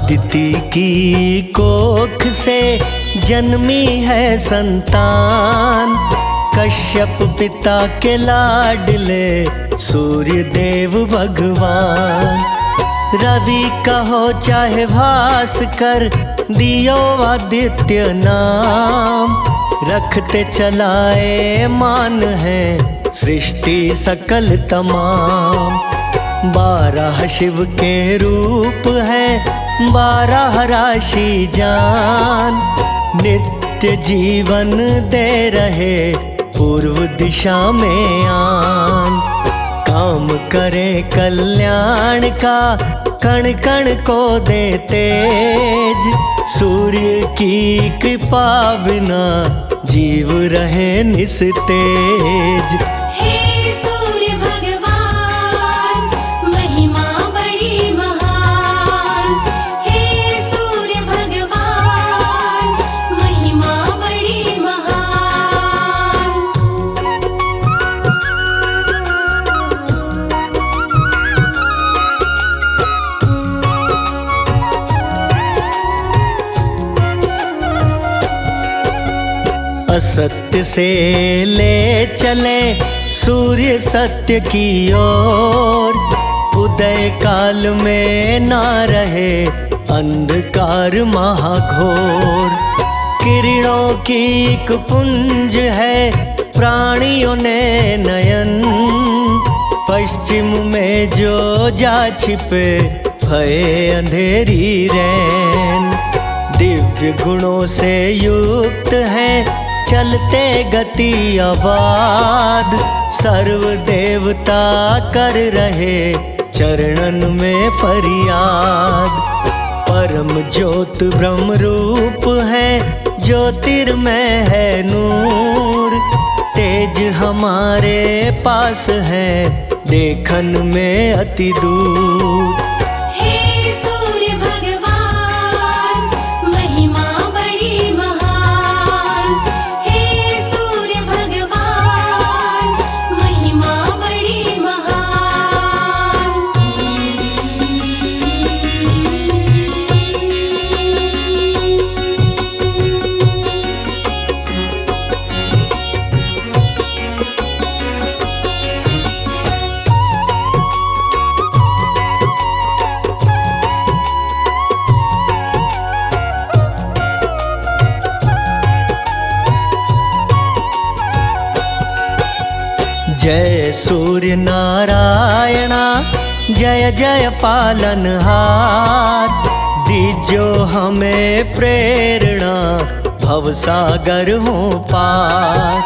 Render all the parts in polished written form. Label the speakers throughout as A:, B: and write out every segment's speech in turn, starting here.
A: अदिति की कोख से जन्मी है संतान, कश्यप पिता के लाडले सूर्य देव भगवान। रवि कहो चाहे भास्कर, दियो आदित्य नाम, रखते चलाए मान है सृष्टि सकल तमाम। 12 शिव के रूप हैं, 12 राशि जान, नित्य जीवन दे रहे पूर्व दिशा में आन। काम करे कल्याण का, कण कण को दे तेज, सूर्य की कृपा बिना जीव रहे निस्तेज।
B: हे सूर्य भगवान महिमा बड़ी महान, हे सूर्य भगवान महिमा बड़ी महान।
A: असत्य से ले चले सूर्य सत्य की ओर, उदय काल में ना रहे अंधकार महाघोर। किरणों की एक पुंज है प्राणियों ने नयन, पश्चिम में जो जा छिपे भये अंधेरी रैन। दिव्य गुणों से युक्त है चलते गति आबाद, सर्व देवता कर रहे चरणन में फरियाद। परम ज्योत ब्रह्म रूप है, ज्योतिर्मय है नूर, तेज हमारे पास है देखन में अति दूर।
B: हे सूर्य भगवान महिमा बड़ी महान, हे सूर्य भगवान महिमा बड़ी महान।
A: जय सूर्य नारायणा, जय जय पालनहार, दीजो हमें प्रेरणा भवसागर हो पार।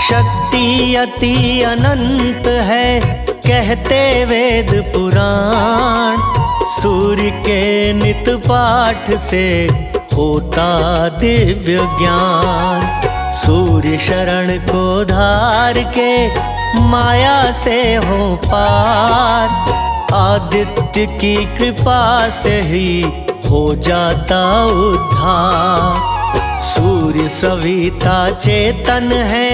A: शक्ति अति अनंत है कहते वेद पुराण, सूर्य के नित पाठ से होता दिव्य ज्ञान। सूर्य शरण को धार के माया से हो पार, आदित्य की कृपा से ही हो जाता उद्धार। सूर्य सविता चेतन है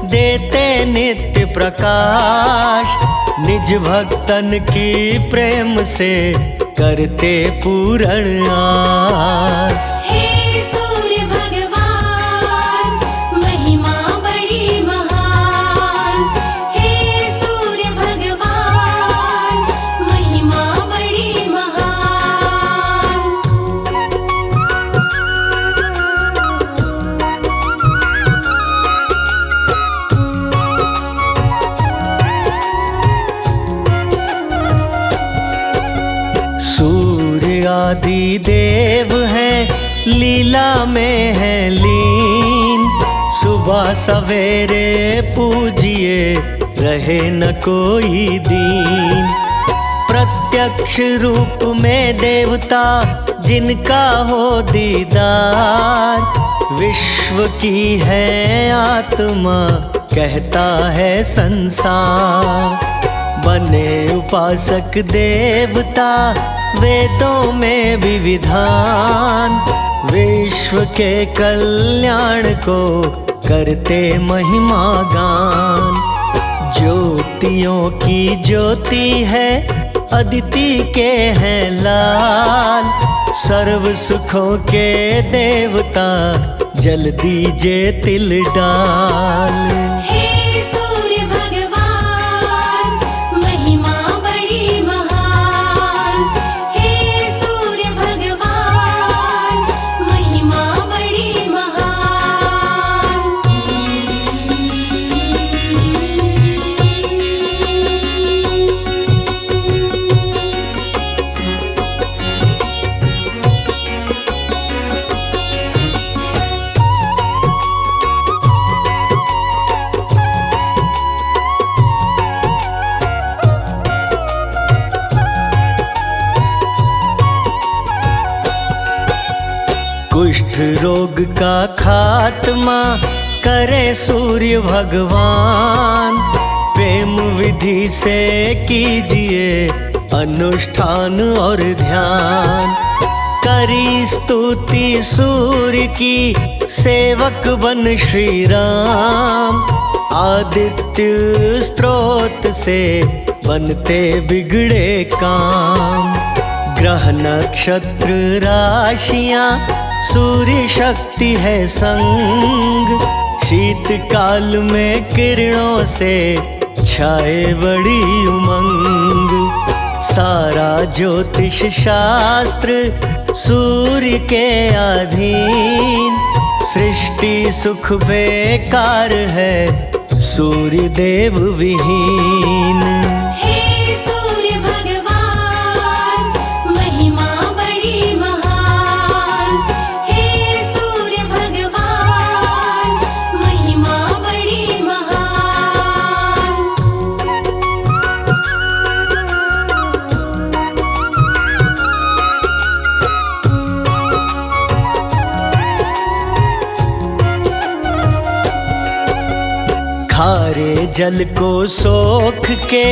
A: देते नित्य प्रकाश, निज भक्तन की प्रेम से करते पूर्ण आस।
B: हे सूर्य भगवान महिमा बड़ी महान, हे सूर्य भगवान महिमा बड़ी महान।
A: सूर्य आदि देव है लीला में है लीन, सुबह सवेरे पूजिए रहे न कोई दीन। प्रत्यक्ष रूप में देवता जिनका हो दीदार, विश्व की है आत्मा कहता है संसार। बने उपासक देवता वेदों में भी विधान, विश्व के कल्याण को करते महिमा गान। ज्योतियों की ज्योति है अदिति के हैं लाल, सर्व सुखों के देवता जल दीजे तिल डाल।
B: हे सूर्य भगवान महिमा बड़ी महान। हे सूर्य भगवान महिमा बड़ी महान।
A: कुष्ठ रोग का खात्मा करे सूर्य भगवान। प्रेम विधि से कीजिए अनुष्ठान और ध्यान। करी स्तुति सूर्य की सेवक बन श्री राम। आदित्य स्त्रोत से बनते बिगड़े काम। ग्रह नक्षत्र राशियां सूर्य शक्ति है संग। शीतकाल में किरणों से छाए बड़ी उमंग। सारा ज्योतिष शास्त्र सूर्य के अधीन। सृष्टि सुख बेकार है सूर्य देव विहीन।
B: हे सूर्य भगवान महिमा बड़ी महान। हे सूर्य भगवान महिमा बड़ी महान।
A: खारे जल को सोख के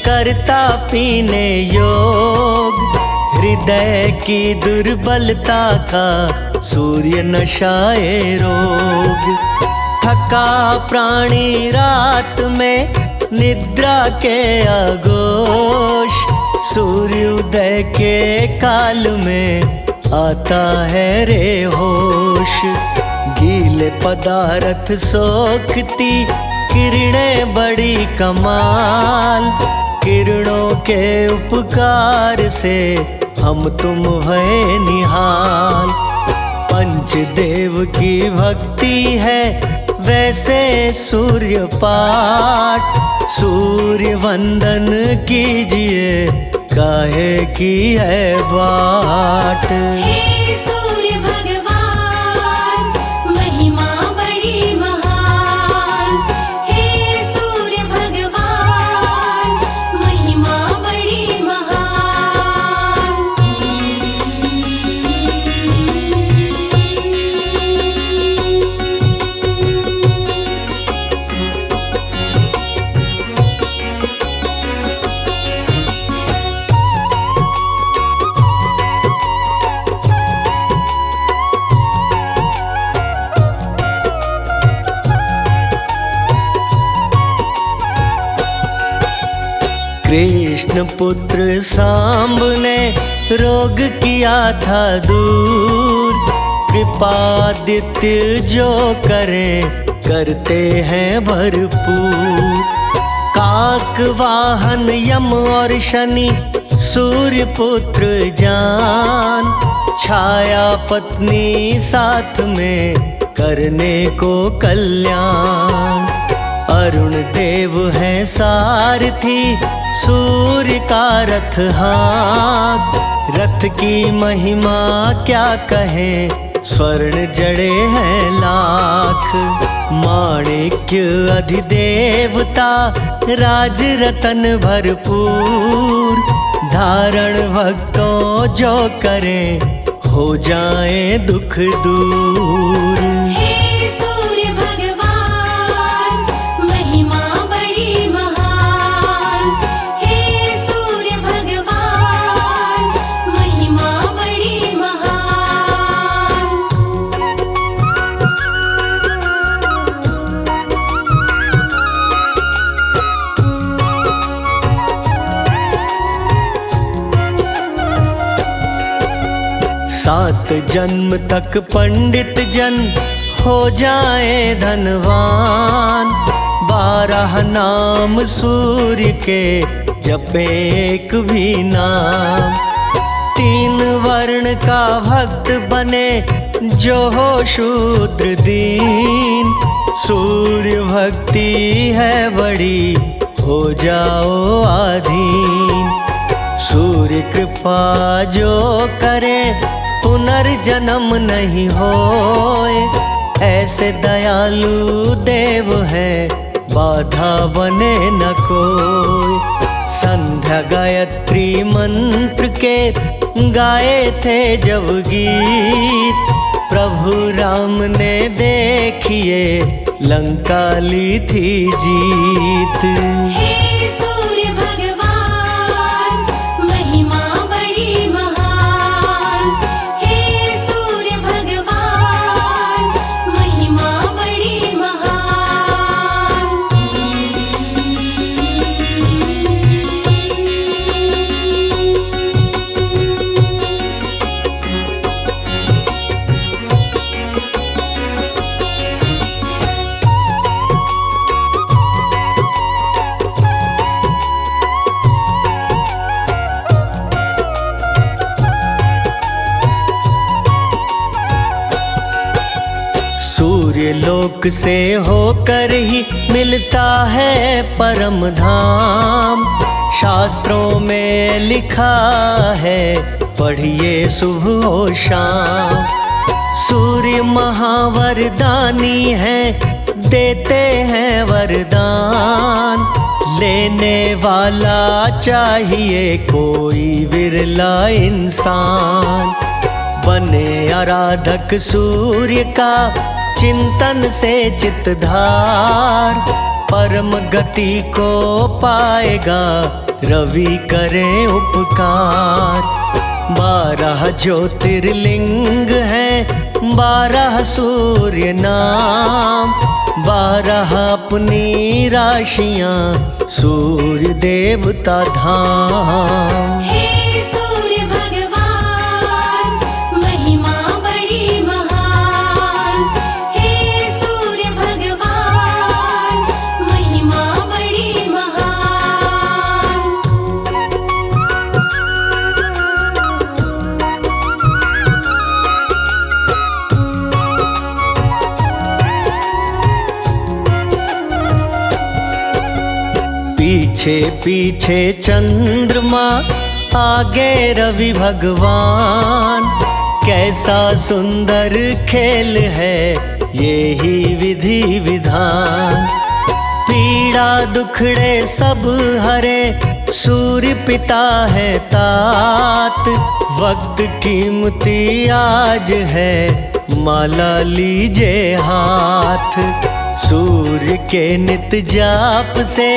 A: करता पीने योग। हृदय की दुर्बलता का सूर्य नशाए रोग। थका प्राणी रात में निद्रा के आगोश। सूर्योदय के काल में आता है रे होश। गीले पदार्थ सोखती किरणें बड़ी कमाल। किरणों के उपकार से हम तुम भय निहाल। पंचदेव की भक्ति है वैसे सूर्य पाठ। सूर्य वंदन कीजिए काहे की है बाट।
B: हे सूर्य भगवान महिमा बड़ी महान। हे सूर्य भगवान महिमा बड़ी महान।
A: कृष्ण पुत्र सांब ने रोग किया था दूर। कृपादित्य जो करें करते हैं भरपूर। काक वाहन यम और शनि सूर्य पुत्र जान। छाया पत्नी साथ में करने को कल्याण। अरुण देव है सारथी सूर्य का रथ हाँक। रथ की महिमा क्या कहें स्वर्ण जड़े हैं लाख। माणिक्य अधिदेवता राज रतन भरपूर। धारण भक्तों जो करें हो जाए दुख दूर।
B: हे सूर्य भगवान महिमा बड़ी महान। हे सूर्य भगवान महिमा बड़ी महान।
A: सात जन्म तक पंडित जन हो जाए धनवान। 12 नाम सूर्य के जपे एक भी नाम। 3 वर्ण का भक्त बने जो हो शूद्र दीन। सूर्य भक्ति है बड़ी हो जाओ आधीन। सूर्य कृपा जो करे पुनर्जन्म नहीं होए। ऐसे दयालु देव है बाधा बने न कोई। संध्या गायत्री मंत्र के गाए थे जब गीत। प्रभु राम ने देखिए लंका ली थी जीत।
B: हे सूर्य भगवान महिमा बड़ी महान। हे सूर्य भगवान महिमा बड़ी महान।
A: सूर्य लोक से होकर ही मिलता है परम धाम। शास्त्रों में लिखा है पढ़िए सुबह हो शाम। सूर्य महावरदानी है देते हैं वरदान। लेने वाला चाहिए कोई विरला इंसान। बने आराधक सूर्य का चिंतन से चितधार। परम गति को पाएगा रवि करे उपकार। 12 ज्योतिर्लिंग है 12 सूर्य नाम। 12 अपनी राशियां सूर्य देवता धाम।
B: हे सूर्य भगवान महिमा बड़ी महान। हे सूर्य भगवान महिमा बड़ी महान।
A: पीछे पीछे चंद्रमा आगे रवि भगवान। कैसा सुंदर खेल है ये ही विधि विधान। पीड़ा दुखड़े सब हरे सूर्य पिता है तात। वक्त कीमती आज है माला लीजे हाथ। सूर्य के नित जाप से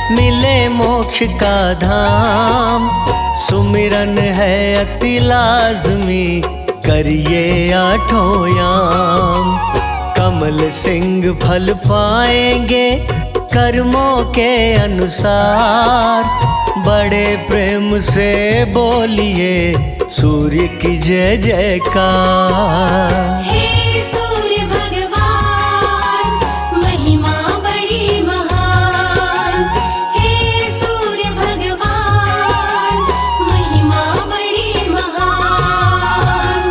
A: मिले मोक्ष का धाम। सुमिरन है अति लाजमी करिए 8 याम। कमल सिंह फल पाएंगे कर्मों के अनुसार। बड़े प्रेम से बोलिए सूर्य की जय जयकार।
B: हे सूर्य भगवान महिमा बड़ी महान। हे सूर्य भगवान महिमा बड़ी महान।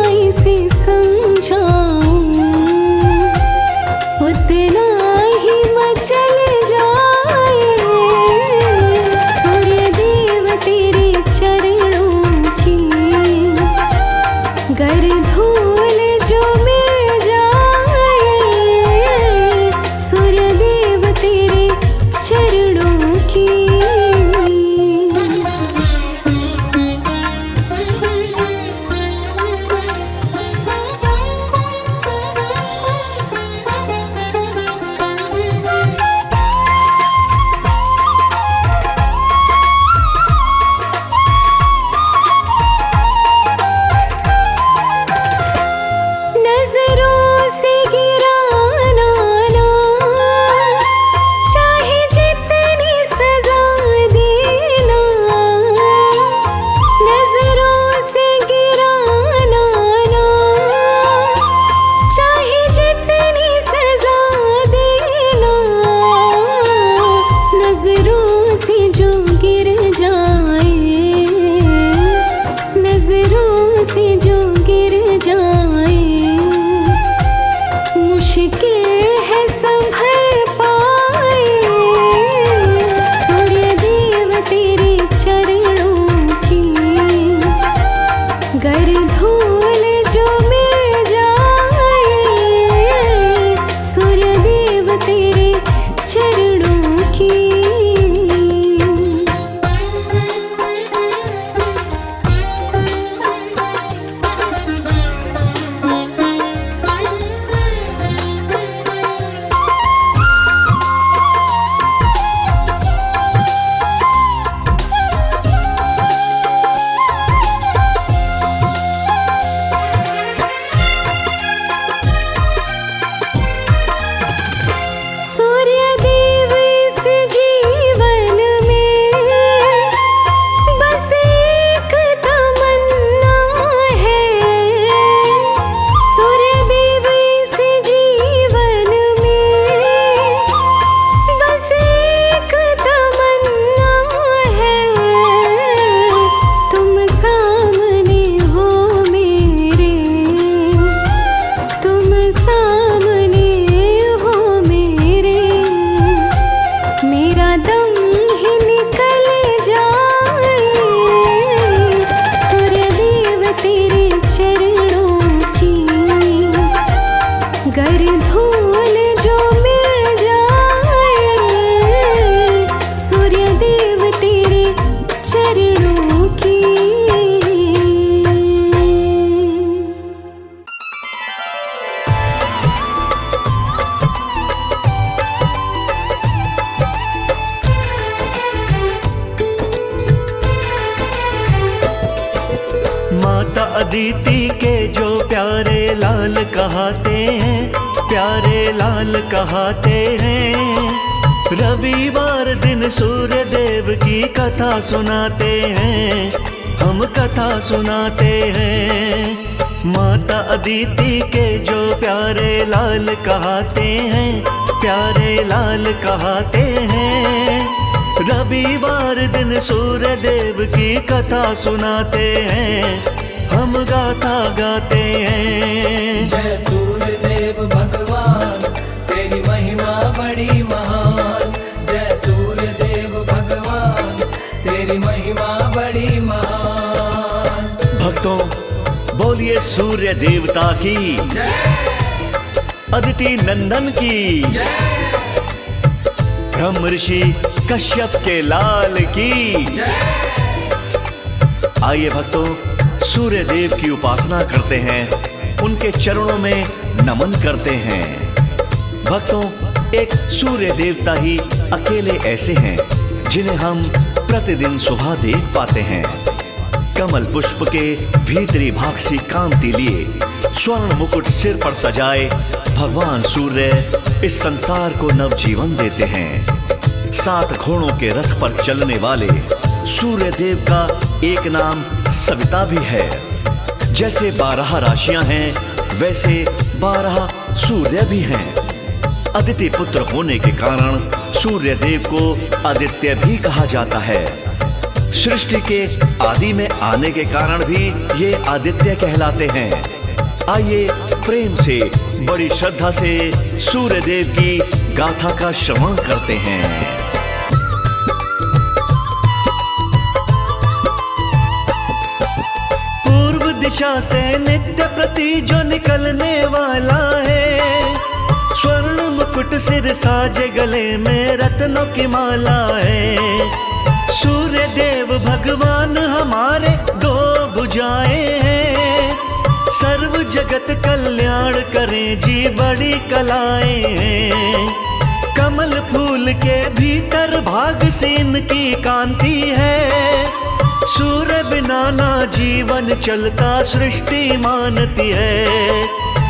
B: इसे समझाऊं, उतना ही मचल जाए सूर्य देव तेरे चरणों की। गर धूल जो मिल जाए सूर्य देव तेरे चरणों की। नजरों से गिराना ना, चाहे जितनी सजा देना। नजरों से गिराना ना, चाहे जितनी सजा देना। नजरों से जो गिर जाए, नजरों से जो गिर जाए, मुश्किल है संभल पाए सूर्य देव तेरे चरणों की। गर धूल जो मिल जाए सूर्य देव तेरे चरणों की। सूर्य देव इस जीवन में बस एक तमन्ना है। सूर्य देव इस जीवन में बस एक तमन्ना है। तुम सामने हो मेरे, तुम सामने हो मेरे। मेरा दम ही निकल जाए सूर्य देव तेरे चरणों की। गर धूल जो मिल जाए सूर्य देव तेरे चरणों की।
A: माता अदिति के जो प्यारे लाल कहाते हैं, प्यारे लाल कहाते हैं। रविवार दिन सूर्य देव की कथा सुनाते हैं, हम कथा सुनाते हैं। माता अदिति के जो प्यारे लाल कहाते हैं, प्यारे लाल कहाते हैं। रविवार दिन सूर्य देव की कथा सुनाते हैं, हम गाथा गाते हैं।
C: जय सूर्य देव भगवान तेरी महिमा बड़ी महान। जय सूर्य देव भगवान तेरी महिमा बड़ी महान।
A: भक्तों बोलिए सूर्य देवता की अदिति नंदन की, ब्रह्म ऋषि कश्यप के लाल की। आइए भक्तों सूर्य देव की उपासना करते हैं, उनके चरणों में नमन करते हैं। भक्तों एक सूर्य देवता ही अकेले ऐसे हैं जिन्हें हम प्रतिदिन सुबह देख पाते हैं। कमल पुष्प के भीतरी भाग सी कांति लिए स्वर्ण मुकुट सिर पर सजाए भगवान सूर्य इस संसार को नवजीवन देते हैं। 7 घोड़ों के रथ पर चलने वाले सूर्य देव का एक नाम सविता भी है। जैसे 12 राशियां हैं वैसे 12 सूर्य भी हैं। अदिति पुत्र होने के कारण सूर्य देव को आदित्य भी कहा जाता है। सृष्टि के आदि में आने के कारण भी ये आदित्य कहलाते हैं। आइए प्रेम से, बड़ी श्रद्धा से सूर्य देव की गाथा का श्रवण करते हैं। पूर्व दिशा से नित्य प्रति जो निकलने वाला है, स्वर्ण मुकुट सिर साजे, गले में रत्नों की माला है। सूर्य देव भगवान हमारे दो भुजाएं हैं, सर्व जगत कल्याण करें जी बड़ी कलाएं हैं। कमल फूल के भीतर भाग से इनकी कांति है, सूर्य बिना ना जीवन चलता सृष्टि मानती है।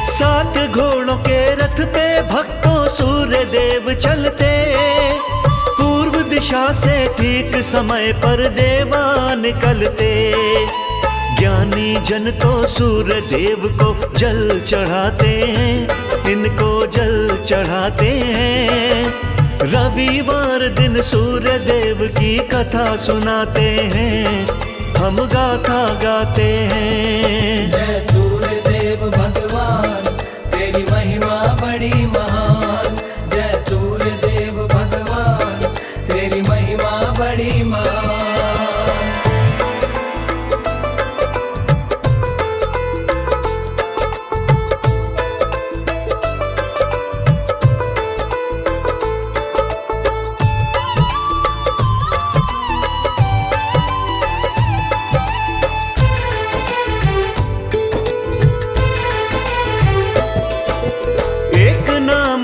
A: 7 घोड़ों के रथ पे भक्तों सूर्य देव चलते, पूर्व दिशा से ठीक समय पर देवा निकलते। ज्ञानी जन तो सूर्य देव को जल चढ़ाते हैं, इनको जल चढ़ाते हैं। रविवार दिन सूर्य देव की कथा सुनाते हैं, हम गाथा गाते हैं।
C: जय सूर्य देव भगवान, तेरी महिमा बड़ी महान। जय सूर्य देव भगवान, तेरी महिमा बड़ी महान।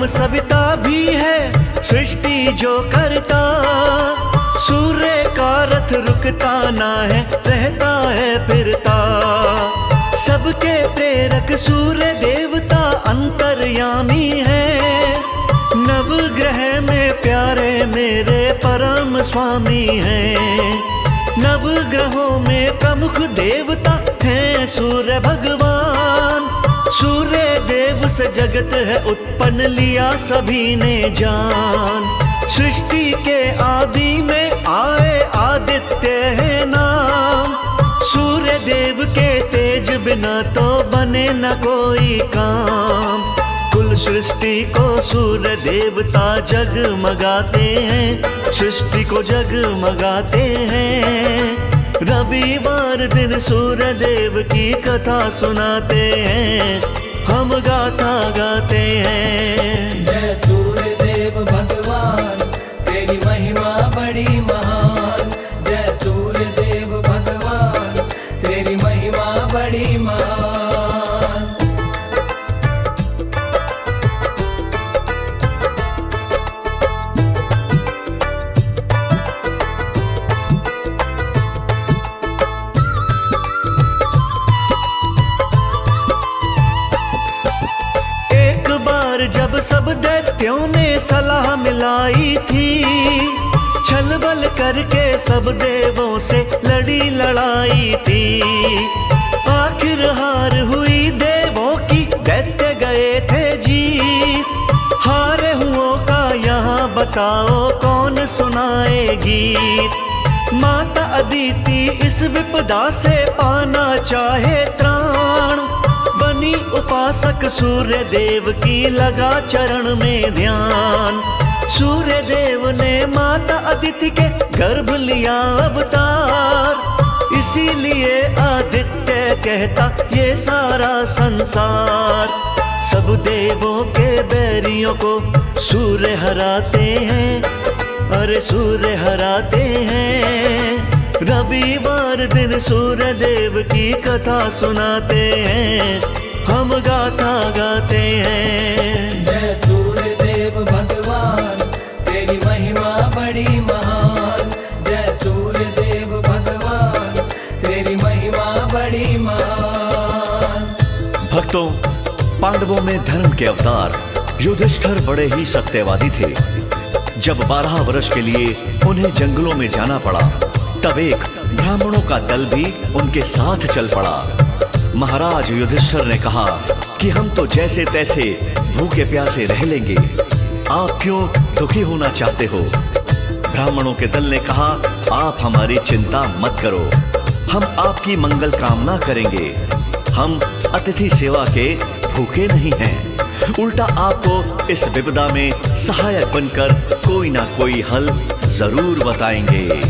A: सविता भी है सृष्टि जो करता, सूर्य का रथ रुकता ना है, रहता है फिरता। सबके प्रेरक सूर्य देवता अंतर्यामी है, नवग्रह में प्यारे मेरे परम स्वामी हैं। नवग्रहों में प्रमुख देवता हैं सूर्य भगवान, सूर्य देव से जगत है उत्पन्न लिया सभी ने जान। सृष्टि के आदि में आए आदित्य है नाम, सूर्य देव के तेज बिना तो बने न कोई काम। कुल सृष्टि को सूर्य देवता जगमगाते हैं, सृष्टि को जगमगाते हैं। रविवार दिन सूर्य देव की कथा सुनाते हैं, हम गाथा गाते हैं।
C: जय सूर्य देव भगवान, तेरी महिमा बड़ी महान। जय सूर्य देव भगवान, तेरी महिमा बड़ी महान।
A: जब सब दैत्यों ने सलाह मिलाई थी, छल बल करके सब देवों से लड़ी लड़ाई थी। आखिर हार हुई देवों की, दैत्य गए थे जीत। हारे हुओं का यहाँ बताओ कौन सुनाए गीत। माता अदिति इस विपदा से पाना चाहे त्राण, बनी उपासक सूर्य देव की लगा चरण में ध्यान। सूर्य देव ने माता अदिति के गर्भ लिया अवतार, इसीलिए आदित्य कहता ये सारा संसार। सब देवों के बैरियों को सूर्य हराते हैं, अरे सूर्य हराते हैं। रविवार दिन सूर्य देव की कथा सुनाते हैं, हम गाथा गाते हैं।
C: जय सूर्य देव भगवान, तेरी महिमा बड़ी महान। जय सूर्य देव भगवान, तेरी महिमा बड़ी महान।
A: भक्तों, पांडवों में धर्म के अवतार युधिष्ठिर बड़े ही सत्यवादी थे। जब 12 वर्ष के लिए उन्हें जंगलों में जाना पड़ा, तब एक ब्राह्मणों का दल भी उनके साथ चल पड़ा। महाराज युधिष्ठिर ने कहा कि हम तो जैसे तैसे भूखे प्यासे रह लेंगे, आप क्यों दुखी होना चाहते हो? ब्राह्मणों के दल ने कहा, आप हमारी चिंता मत करो, हम आपकी मंगल कामना करेंगे। हम अतिथि सेवा के भूखे नहीं हैं, उल्टा आपको इस विपदा में सहायक बनकर कोई ना कोई हल जरूर बताएंगे,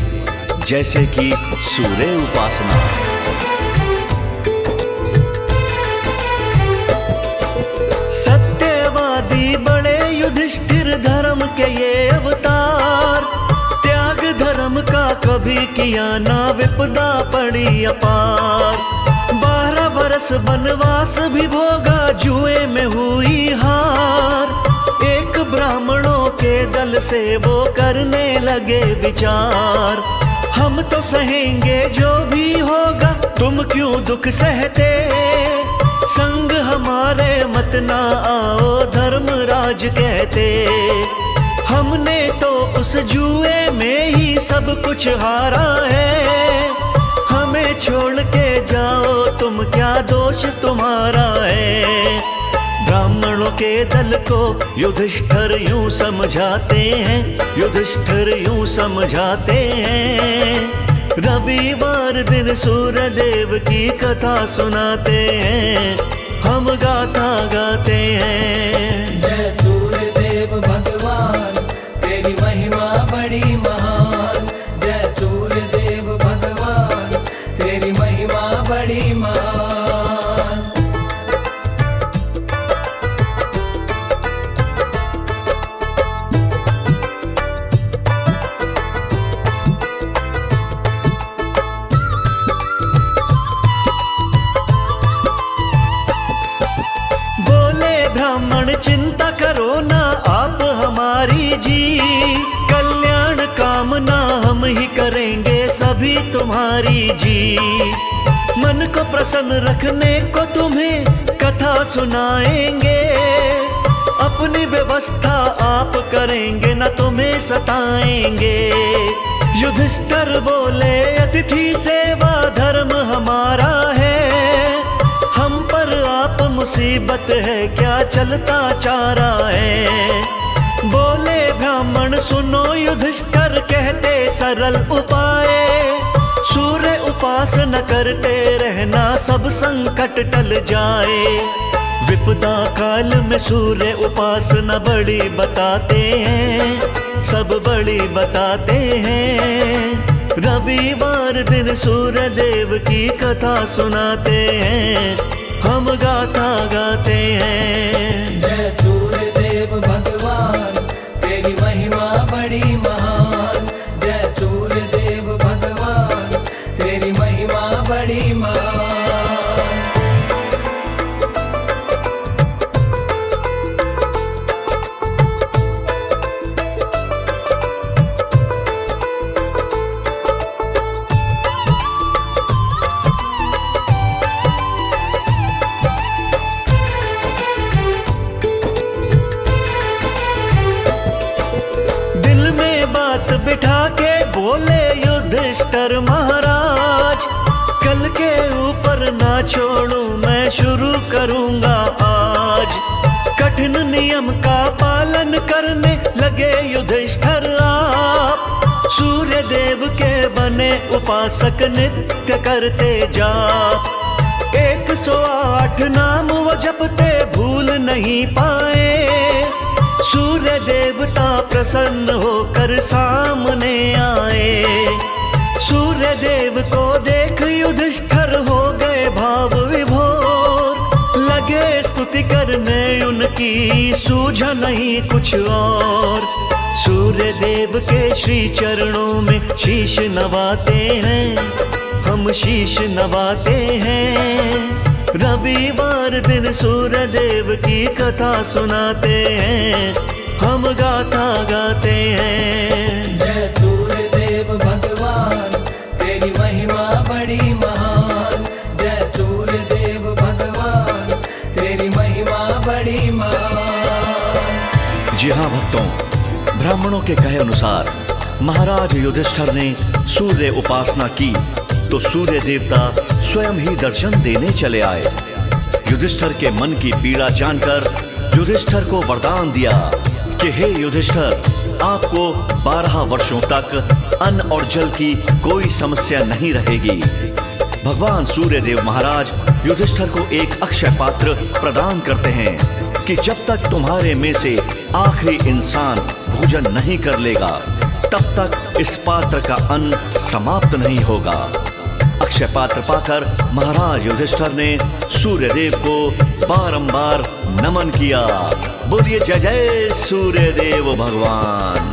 A: जैसे कि सूर्य उपासना। सत्यवादी बड़े युधिष्ठिर धर्म के ये अवतार, त्याग धर्म का कभी किया ना, विपदा पड़ी अपार। 12 बरस वनवास भी भोगा, जुए में हुई हार। एक ब्राह्मणों के दल से वो करने लगे विचार, हम तो सहेंगे जो भी होगा, तुम क्यों दुख सहते। संग हमारे मत ना आओ, धर्मराज कहते। हमने तो उस जुए में ही सब कुछ हारा है, हमें छोड़ के जाओ तुम, क्या दोष तुम्हारा है। ब्राह्मणों के दल को युधिष्ठिर यूं समझाते हैं, युधिष्ठिर यूं समझाते हैं। रविवार दिन सूर्यदेव की कथा सुनाते हैं, हम गाथा गाते हैं।
C: जय सूर्यदेव भगवान, तेरी महिमा बड़ी महान। जय सूर्यदेव भगवान, तेरी महिमा बड़ी महान।
A: ब्राह्मण चिंता करो ना आप हमारी जी, कल्याण कामना हम ही करेंगे सभी तुम्हारी जी। मन को प्रसन्न रखने को तुम्हें कथा सुनाएंगे, अपनी व्यवस्था आप करेंगे ना तुम्हें सताएंगे। युधिष्ठिर बोले, अतिथि सेवा धर्म हमारा है, हम पर आप मुसीबत है क्या चलता चारा है। बोले ब्राह्मण सुनो, युधिष्ठिर कहते सरल उपाय, सूर्य उपासना करते रहना, सब संकट टल जाए। विपदा काल में सूर्य उपासना बड़ी बताते हैं, सब बड़ी बताते हैं। रविवार दिन सूर्यदेव की कथा सुनाते हैं, हम गाथा गाते हैं।
C: जय सूर्यदेव भगवान, तेरी महिमा बड़ी महान। जय सूर्यदेव भगवान, तेरी महिमा बड़ी महान।
A: बिठा के बोले युधिष्ठिर महाराज, कल के ऊपर ना छोड़ूं मैं, शुरू करूंगा आज। कठिन नियम का पालन करने लगे युधिष्ठिर आप, सूर्य देव के बने उपासक नित्य करते जाप। 108 नाम वो जपते भूल नहीं पाए, सूर्य देवता प्रसन्न होकर सामने आए। सूर्य देव को देख युधिष्ठिर हो गए भाव विभोर, लगे स्तुति करने उनकी, सूझा नहीं कुछ और। सूर्य देव के श्री चरणों में शीश नवाते हैं, हम शीश नवाते हैं। रविवार दिन सूर्य देव की कथा सुनाते हैं, हम गाथा गाते हैं।
C: जय सूर्यदेव भगवान, तेरी महिमा बड़ी महान। जय सूर्यदेव भगवान, तेरी महिमा बड़ी महान।
A: जी हाँ भक्तों, ब्राह्मणों के कहे अनुसार महाराज युधिष्ठिर ने सूर्य उपासना की तो सूर्य देवता स्वयं ही दर्शन देने चले आए। युधिष्ठिर के मन की पीड़ा जानकर युधिष्ठिर को वरदान दिया कि हे युधिष्ठिर, आपको 12 वर्षों तक अन्न और जल की कोई समस्या नहीं रहेगी। भगवान सूर्यदेव महाराज युधिष्ठिर को एक अक्षय पात्र प्रदान करते हैं कि जब तक तुम्हारे में से आखिरी इंसान भोजन नहीं कर लेगा, तब तक इस पात्र का अन्न समाप्त नहीं होगा। अक्षय पात्र पाकर महाराज युधिष्ठिर ने सूर्यदेव को बारंबार नमन किया। बोलिए जय जय सूर्यदेव भगवान।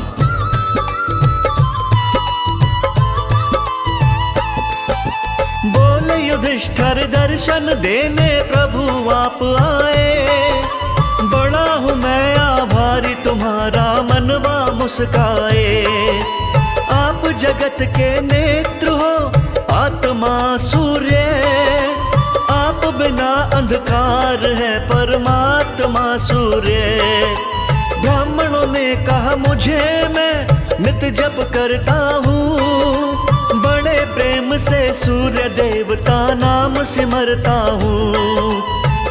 A: बोले युधिष्ठिर दर्शन देने प्रभु आप आए, बड़ा हूँ मैं आभारी तुम्हारा मनवा मुस्काए। आप जगत के नेत्र हो आत्मा सूर्य, आप बिना अंधकार है परमात्मा सूर्य। ब्राह्मणों ने कहा मुझे, मैं नित जप करता हूँ, बड़े प्रेम से सूर्य देवता नाम सिमरता हूँ।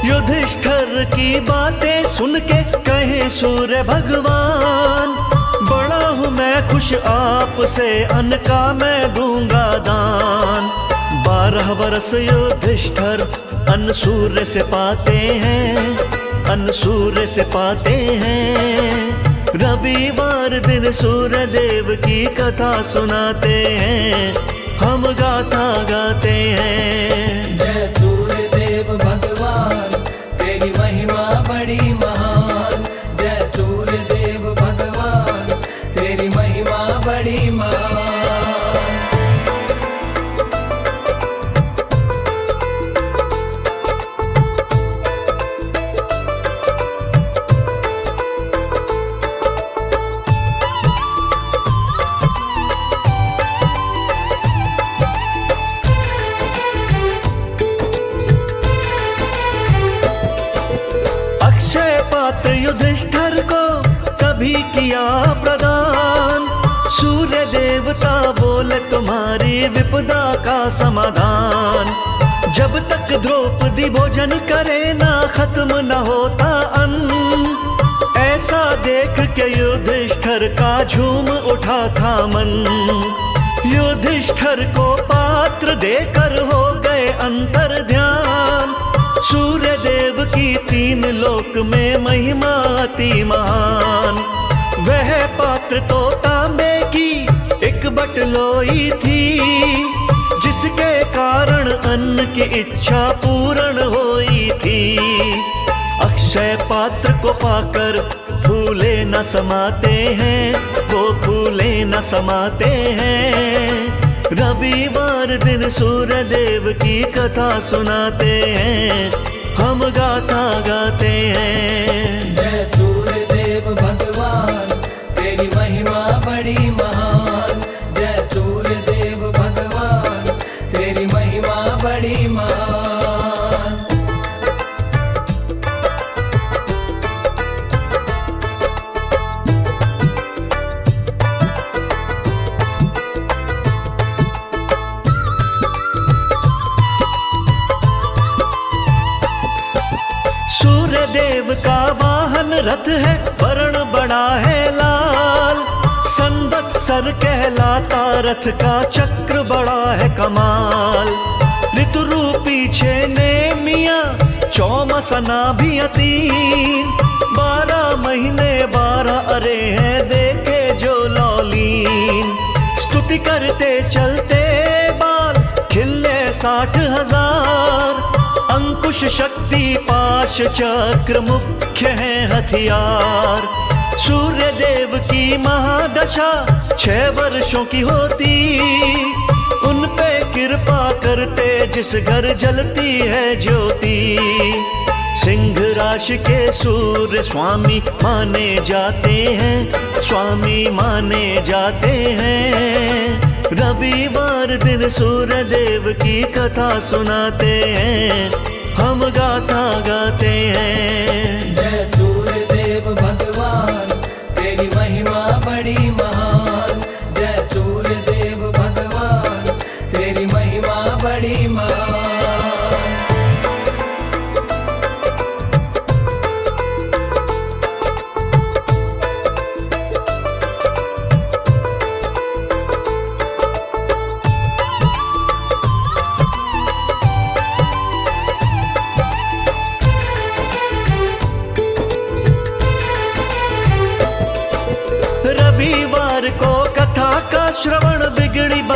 A: युधिष्ठिर की बातें सुन के कहे सूर्य भगवान, बड़ा हूँ मैं खुश आपसे, अन्न का मैं दूंगा दान। 12 वर्ष युधिष्ठिर अन्न सूर्य से पाते हैं, अन्न सूर्य से पाते हैं। रविवार दिन सूर्य देव की कथा सुनाते हैं, हम गाथा गाते हैं।
C: जय सूर्य देव भगवान, तेरी महिमा बड़ी महान। जय सूर्य देव भगवान, तेरी महिमा बड़ी महान।
A: अक्षय पात्र युधिष्ठिर को कभी किया प्रदान, सूर्य देवता बोले तुम्हारी विपदा का समाधान। जब तक द्रौपदी भोजन करे ना खत्म न होता अन्न, ऐसा देख के युधिष्ठिर का झूम उठा था मन। युधिष्ठिर को पात्र देकर हो गए अंतर ध्यान, सूर्य देव की 3 लोक में महिमा अति महान। वह पात्र तो तांबे की एक बटलोई थी, जिसके कारण अन्न की इच्छा पूर्ण होई थी। अक्षय पात्र को पाकर फूले न समाते हैं, वो फूले न समाते हैं। रविवार दिन सूर्य देव की कथा सुनाते हैं, हम गाथा गाते हैं।
C: जय सूर्य देव भगवान, तेरी महिमा बड़ी महान। जय सूर्य देव भगवान, तेरी महिमा बड़ी महान।
A: सूर्य देव का वाहन रथ है, वर्ण बड़ा है लाल। संवत्सर कहलाता रथ का चक्र बड़ा है कमाल। ऋतु रूपी 6 ने मियाँ, चौमसना भी 3। 12 महीने 12 अरे हैं देखे जो लौलीन। स्तुति करते चलते बाल खिले 60,000। अंकुश शक्ति पाश चक्र मुख्य है हथियार। सूर्य देव की महादशा 6 वर्षों की होती, उन पे कृपा करते जिस घर जलती है ज्योति। सिंह राशि के सूर्य स्वामी माने जाते हैं, स्वामी माने जाते हैं। रविवार दिन सूर्य देव की कथा सुनाते हैं, हम गाथा गाते हैं।
C: जय सूर्य देव भगवान, तेरी महिमा बड़ी महान। जय सूर्य देव भगवान, तेरी महिमा बड़ी महान।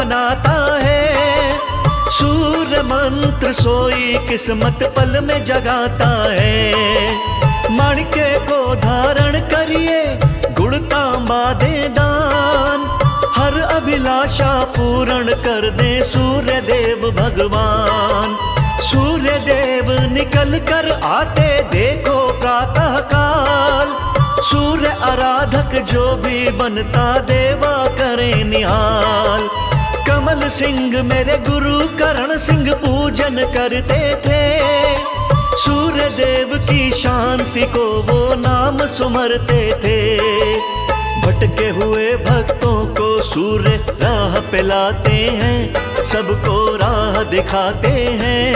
A: बनाता है। सूर्य मंत्र सोई किस्मत पल में जगाता है। माणिक्य को धारण करिए, गुण तांबा दे दान, हर अभिलाषा पूर्ण कर दे सूर्य देव भगवान। सूर्य देव निकल कर आते देखो प्रातः काल, सूर्य आराधक जो भी बनता देवा करे निहाल। कमल सिंह मेरे गुरु करण सिंह पूजन करते थे, सूर्य देव की शांति को वो नाम सुमरते थे। भटके हुए भक्तों को सूर्य राह पे लाते हैं, सबको राह दिखाते हैं।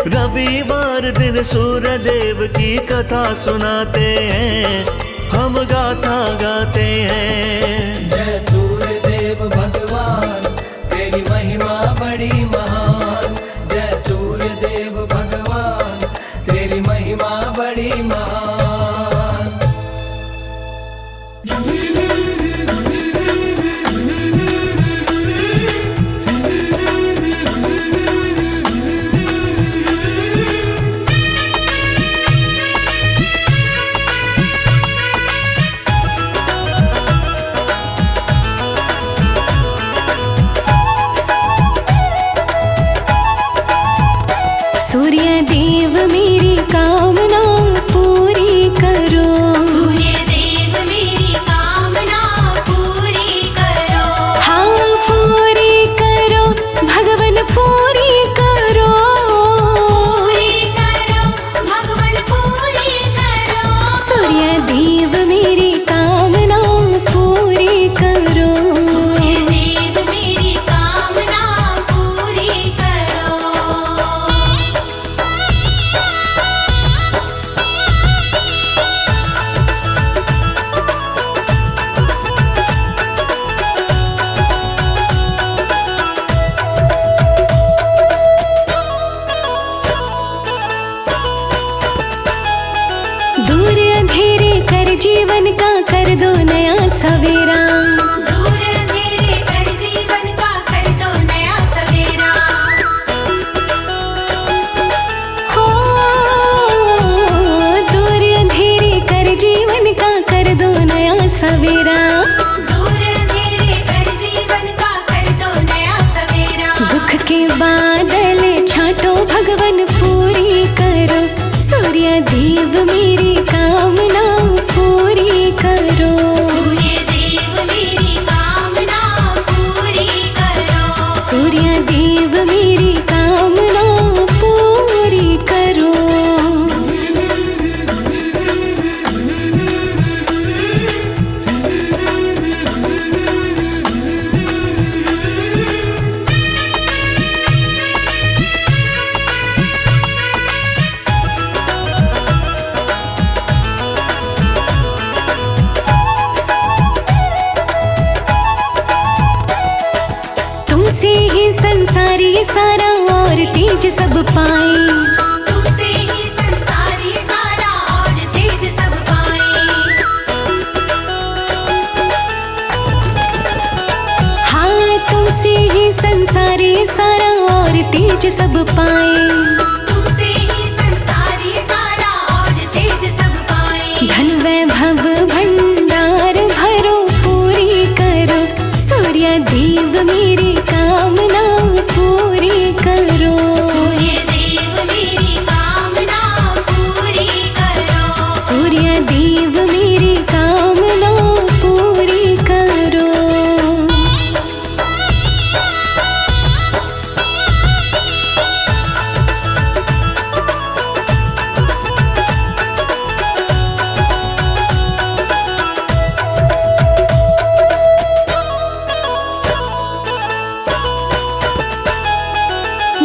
A: रविवार दिन सूर्य देव की कथा सुनाते हैं, हम गाथा गाते हैं।
C: जय सूर्य देव भगवान, तेरी महिमा बड़ी महान। जय सूर्य देव भगवान, तेरी महिमा बड़ी महान।
B: सूर्य देव मेरी कामना पूरी करो।
D: सूर्य देव मेरी कामना पूरी करो।
B: हाँ पूरी करो भगवन पूरी करो।
D: पूरी करो भगवन पूरी करो।
B: सूर्य देव मेरी कामना पूरी करो।
D: सूर्य देव मेरी कामना पूरी करो।
B: दूर अंधेरे कर जीवन का कर दो नया सवेरा।
D: दूर अंधेरे कर जीवन का कर दो नया सवेरा।
B: हो दूर अंधेरे कर जीवन का कर दो नया सवेरा।
D: दूर अंधेरे कर जीवन का कर दो नया सवेरा।
B: दुख के बादल छाटो भगवन पूरी करो। सूर्य देव मेरी कामना पूरी करो।
D: सूर्य देव मेरी कामना पूरी करो।
B: सूर्य देव मेरी कामना पूरी करो। तुमसे ही संसारी सारा और तेज सब पाए।
D: तुमसे ही संसारी सारा और तेज सब पाए।
B: हाँ तुमसे ही संसारी सारा और तेज सब पाए।
D: तुमसे ही संसारी सारा और तेज सब पाए।
B: धन वैभव भंडार भरो पूरी करो। सूर्य देव मेरी कामना पूरी करो।
D: सूर्य देव मेरी कामना पूरी करो।
B: सूर्य देव मेरी कामना पूरी करो।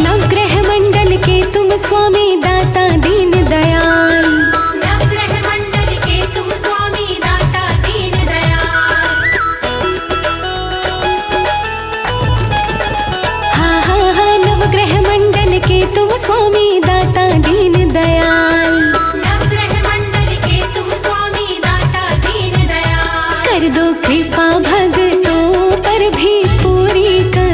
B: नवग्रह मंडल के तुम स्वामी दाता दीन दयाल।
D: नवग्रह मंडल के तुम स्वामी दाता दीन दयाल।
B: हाँ हाँ हाँ नवग्रह मंडल के तुम स्वामी दाता दीन दयाल।
D: नवग्रह मंडल के तुम स्वामी दाता दीन दयाल।
B: कर दो कृपा भक्तों पर भी पूरी करो।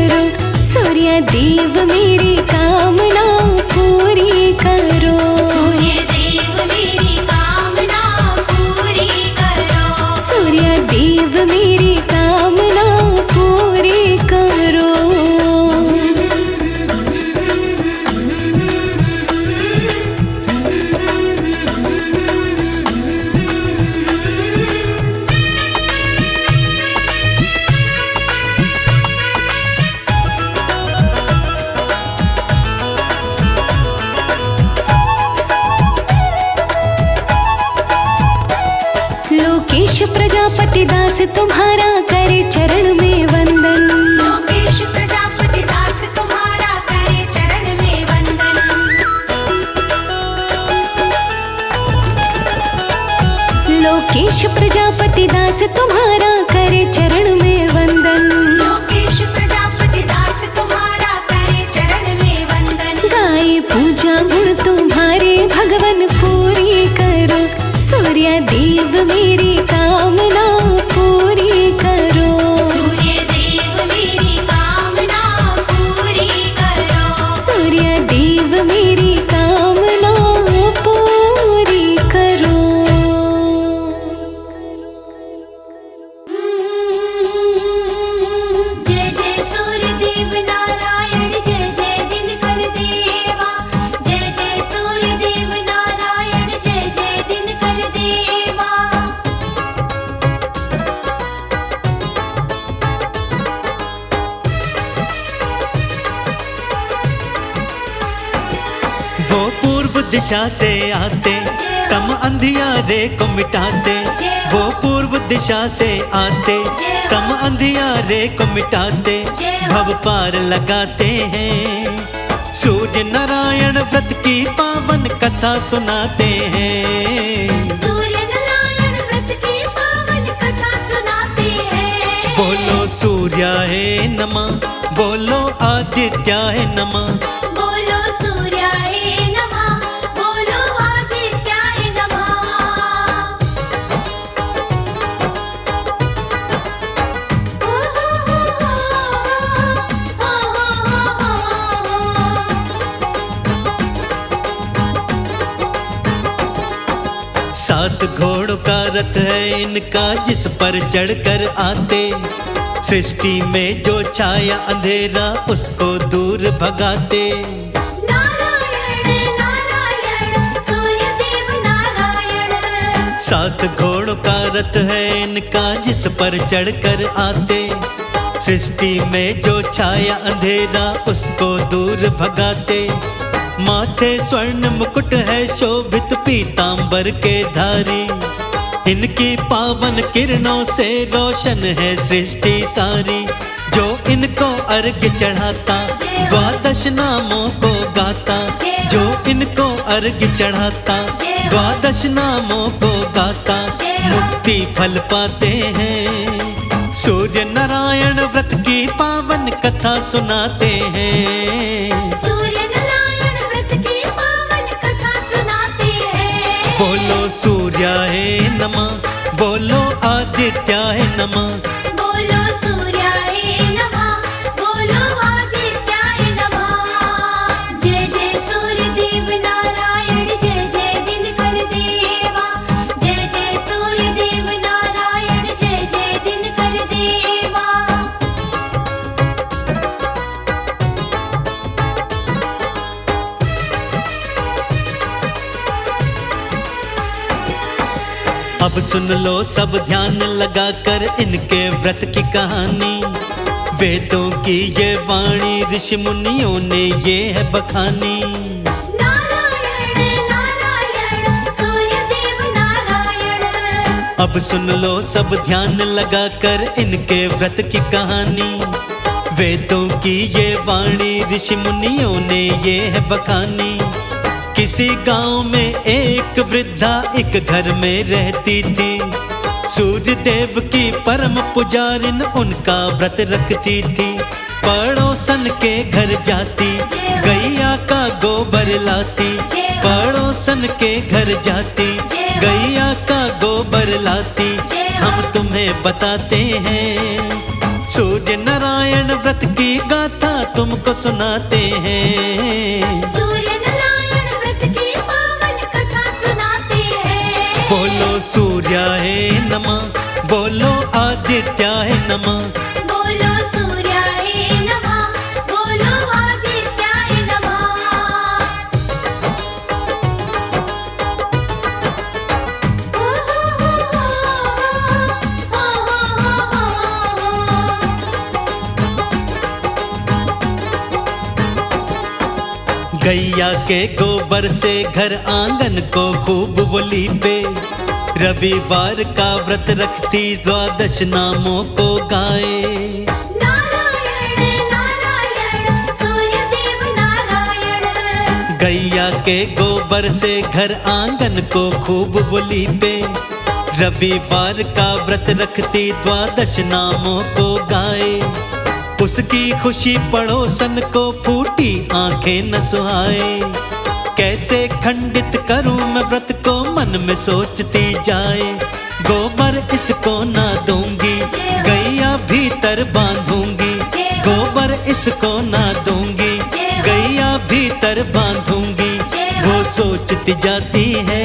B: प्रजापति दास तुम्हारा करे चरण में वंदन।
D: लोकेश प्रजापति दास तुम्हारा करे चरण में वंदन।
B: लोकेश प्रजापति दास तुम्हारा करे चरण में वंदन।
D: लोकेश प्रजापति दास तुम्हारा करे चरण में वंदन।
B: गाए पूजा गुण तुम्हारे भगवन पूरी करो। सूर्य देव मेरी कामना पूरी करो।
D: सूर्य देव मेरी कामना पूरी करो।
B: सूर्य देव मेरी कामना पूरी करो।
D: जय जय सूर्य देव नारायण जय जय दिनकर देवा। जय जय सूर्य देव नारायण जय जय दिनकर देवा।
E: वो पूर्व दिशा से आते तम अंधियारे को मिटाते। वो पूर्व दिशा से आते तम अंधियारे को मिटाते। भव पार लगाते हैं सूर्य नारायण व्रत की पावन कथा सुनाते हैं।
D: सूर्य नारायण व्रत की पावन कथा सुनाते हैं।
E: बोलो सूर्याय नमः, बोलो आदित्याय नमः।
D: बोलो सूर्याय नमः, बोलो आदित्याय नमः। ओ हो हो हो हो।
E: सात घोड़ों का रथ है इनका जिस पर चढ़कर आते। सृष्टि में जो छाया अंधेरा उसको दूर भगाते।
D: नारायण नारायण सूर्य देव नारायण।
E: सात घोड़ों का रथ है इनका जिस पर चढ़कर आते। सृष्टि में जो छाया अंधेरा उसको दूर भगाते। माथे स्वर्ण मुकुट है शोभित पीतांबर के धारी। इनकी पावन किरणों से रोशन है सृष्टि सारी। जो इनको अर्घ्य चढ़ाता द्वादश नामों को गाता। जो इनको अर्घ्य चढ़ाता द्वादश नामों को गाता। मुक्ति फल पाते हैं सूर्य नारायण व्रत की पावन कथा सुनाते हैं।
D: सूर्य नारायण व्रत की पावन कथा सुनाते हैं।
E: बोलो सूर्याय नमः, बोलो आदित्याय नमः।
D: बोलो सूर्याय नमः, बोलो आदित्याय नमः। जय जय सूर्य देव नारायण जय जय दिनकर देवा। जय जय सूर्य देव नारायण जय जय दिनकर देवा।
E: अब सुन लो सब ध्यान लगाकर इनके व्रत की कहानी। वेदों की ये वाणी ऋषि मुनियों ने ये है बखानी।
D: नारायण नारायण सूर्य देव नारायण।
E: अब सुन लो सब ध्यान लगाकर इनके व्रत की कहानी। वेदों की ये वाणी ऋषि मुनियों ने ये है बखानी। किसी गांव में एक वृद्धा एक घर में रहती थी। सूर्य देव की परम पुजारिन उनका व्रत रखती थी। पड़ोसन के घर जाती गैया का गोबर लाती। पड़ोसन के घर जाती गैया का गोबर लाती। हम तुम्हें बताते हैं सूर्य नारायण व्रत की गाथा तुमको सुनाते हैं।
D: सूर्य नारायण व्रत की पावन कथा सुनाते हैं।
E: बोलो सूर्याय नमः, बोलो आदित्याय नमः।
D: बोलो सूर्याय नमः, बोलो आदित्याय नमः। ओ हो हो।
E: गैया के गोबर से घर आंगन को खूब वो लीपे। रविवार का व्रत रखती, द्वादश नामों को गाए।
D: नारायण नारायण सूर्य देव नारायण।
E: गैया के गोबर से घर आंगन को खूब बुली पे, रविवार का व्रत रखती, द्वादश नामों को गाए। उसकी खुशी पड़ोसन को फूटी आंखें न सुहाए। कैसे खंडित करूं मैं व्रत को, मन में सोचती जाए। गोबर इसको ना दूंगी, गैया भीतर बांधूंगी। गोबर इसको ना दूंगी, गैया भीतर बांधूंगी। वो सोचती जाती है।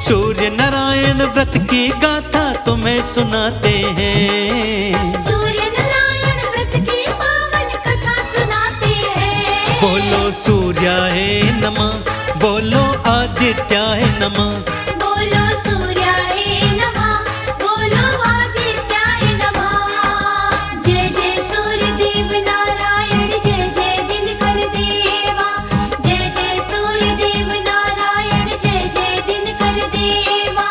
E: सूर्य नारायण व्रत की गाथा तुम्हें सुनाते हैं।
D: सूर्य नारायण व्रत की पावन कथा सुनाते हैं।
E: बोलो सूर्याय नमः, बोलो आदित्याय नमः।
D: बोलो सूर्याय नमः, बोलो आदित्याय नमः। जय जय सूर्य देव नारायण, जय जय दिनकर देवा। जय जय सूर्य देव नारायण, जय जय दिनकर देवा।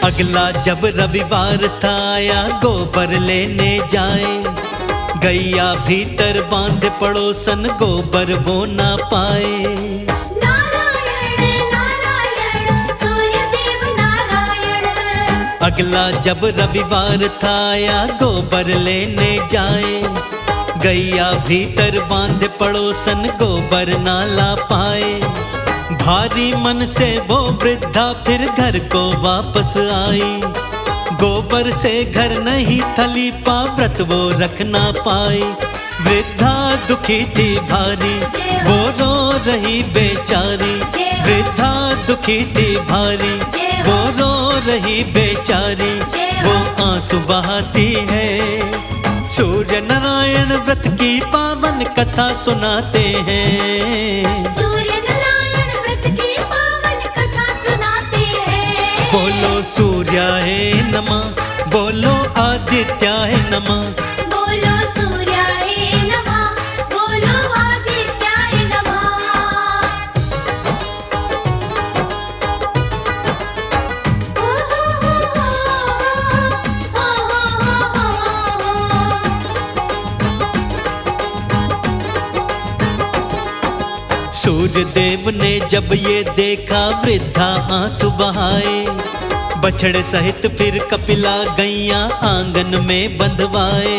E: अगला जब रविवार था, आया गोबर लेने जाए। गैया भीतर बांध, पड़ोसन गोबर वो ना पाए।
D: नारायण नारायण सूर्य देव नारायण।
E: अगला जब रविवार था, आया गोबर लेने जाए। गैया भीतर बांध, पड़ोसन गोबर ना ला पाए। भारी मन से वो वृद्धा फिर घर को वापस आई। गोबर से घर नहीं थली पा, व्रत वो रख ना पाई। वृद्धा दुखी थी भारी, वो रो रही बेचारी। वृद्धा दुखी थी भारी, वो रो रही बेचारी। वो आंसू बहाती है। सूर्य नारायण व्रत की पावन कथा सुनाते हैं।
D: सूर्य नारायण व्रत की पावन कथा सुनाते हैं।
E: बोलो सूर्याय नमः, बोलो आदित्याय नमः।
D: बोलो सूर्याय नमः, बोलो आदित्याय नमः। हो
E: सूर्य देव ने जब ये देखा, वृद्धा आंसू बहाए। बछड़े सहित फिर कपिला गैया आंगन में बंधवाए।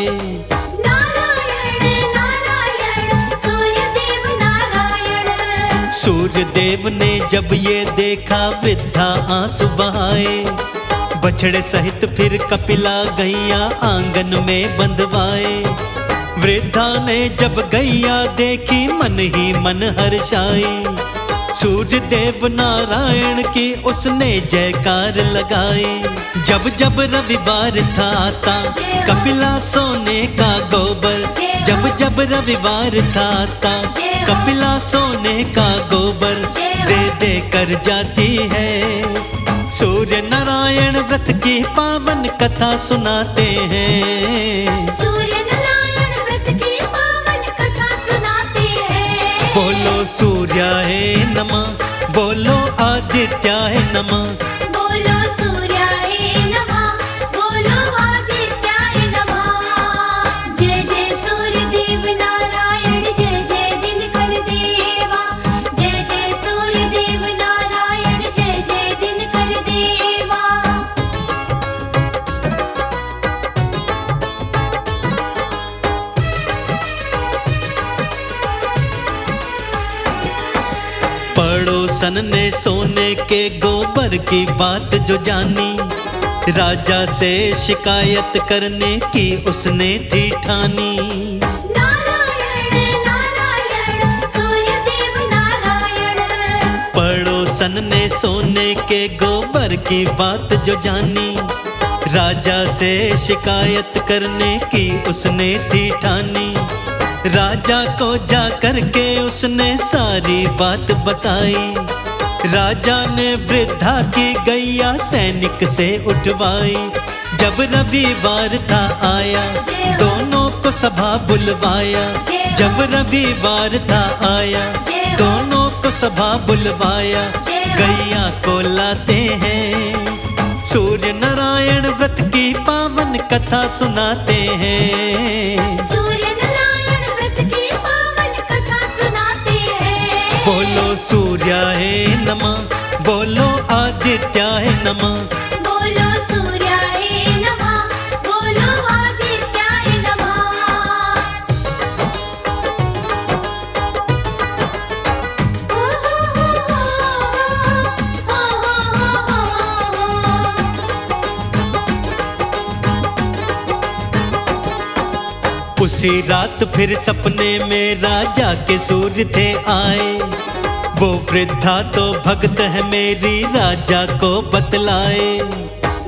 D: नारायण नारायण सूर्य देव नारायण।
E: सूर्य देव ने जब ये देखा, वृद्धा आंसू बहाए। बछड़े सहित फिर कपिला गैया आंगन में बंधवाए। वृद्धा ने जब गैया देखी, मन ही मन हर्षाई। सूर्य देव नारायण की उसने जयकार लगाई। जब जब रविवार था आता, कपिला सोने का गोबर। जब जब रविवार था आता, कपिला सोने का गोबर दे दे कर जाती है। सूर्य नारायण व्रत की पावन कथा सुनाते हैं।
D: सूर्य नारायण व्रत की पावन कथा सुनाते हैं।
E: बोलो सूर्याय नमः, बोलो आदित्याय नमः।
D: बोलो सूर्याय नमः, बोलो आदित्याय नमः। जय जय सूर्य देव नारायण, जय जय दिनकर देवा। जय जय सूर्य देव नारायण, जय जय दिनकर देवा।
E: पड़ोसन ने सोने के गोबर की बात जो जानी, राजा से शिकायत करने की उसने थी ठानी।
D: नारायण नारायण सूर्य देव नारायण।
E: पड़ोसन ने सोने के गोबर की बात जो जानी, राजा से शिकायत करने की उसने थी ठानी। राजा को जा करके उसने सारी बात बताई। राजा ने वृद्धा की गैया सैनिक से उठवाई। जब रविवार था आया दोनों को सभा बुलवाया। जब रविवार था आया दोनों को सभा बुलवाया। गैया को लाते हैं सूर्य नारायण व्रत की पावन कथा सुनाते हैं।
D: सूर्य नारायण व्रत की पावन कथा सुनाते हैं।
E: बोलो सूर्याय नमः, बोलो आदित्याय नमः।
D: बोलो सूर्याय नमः, बोलो आदित्याय नमः। ओ हो हो हो।
E: उसी रात फिर सपने में राजा के सूर्य थे आए। वो वृद्धा तो भक्त है मेरी राजा को बतलाए।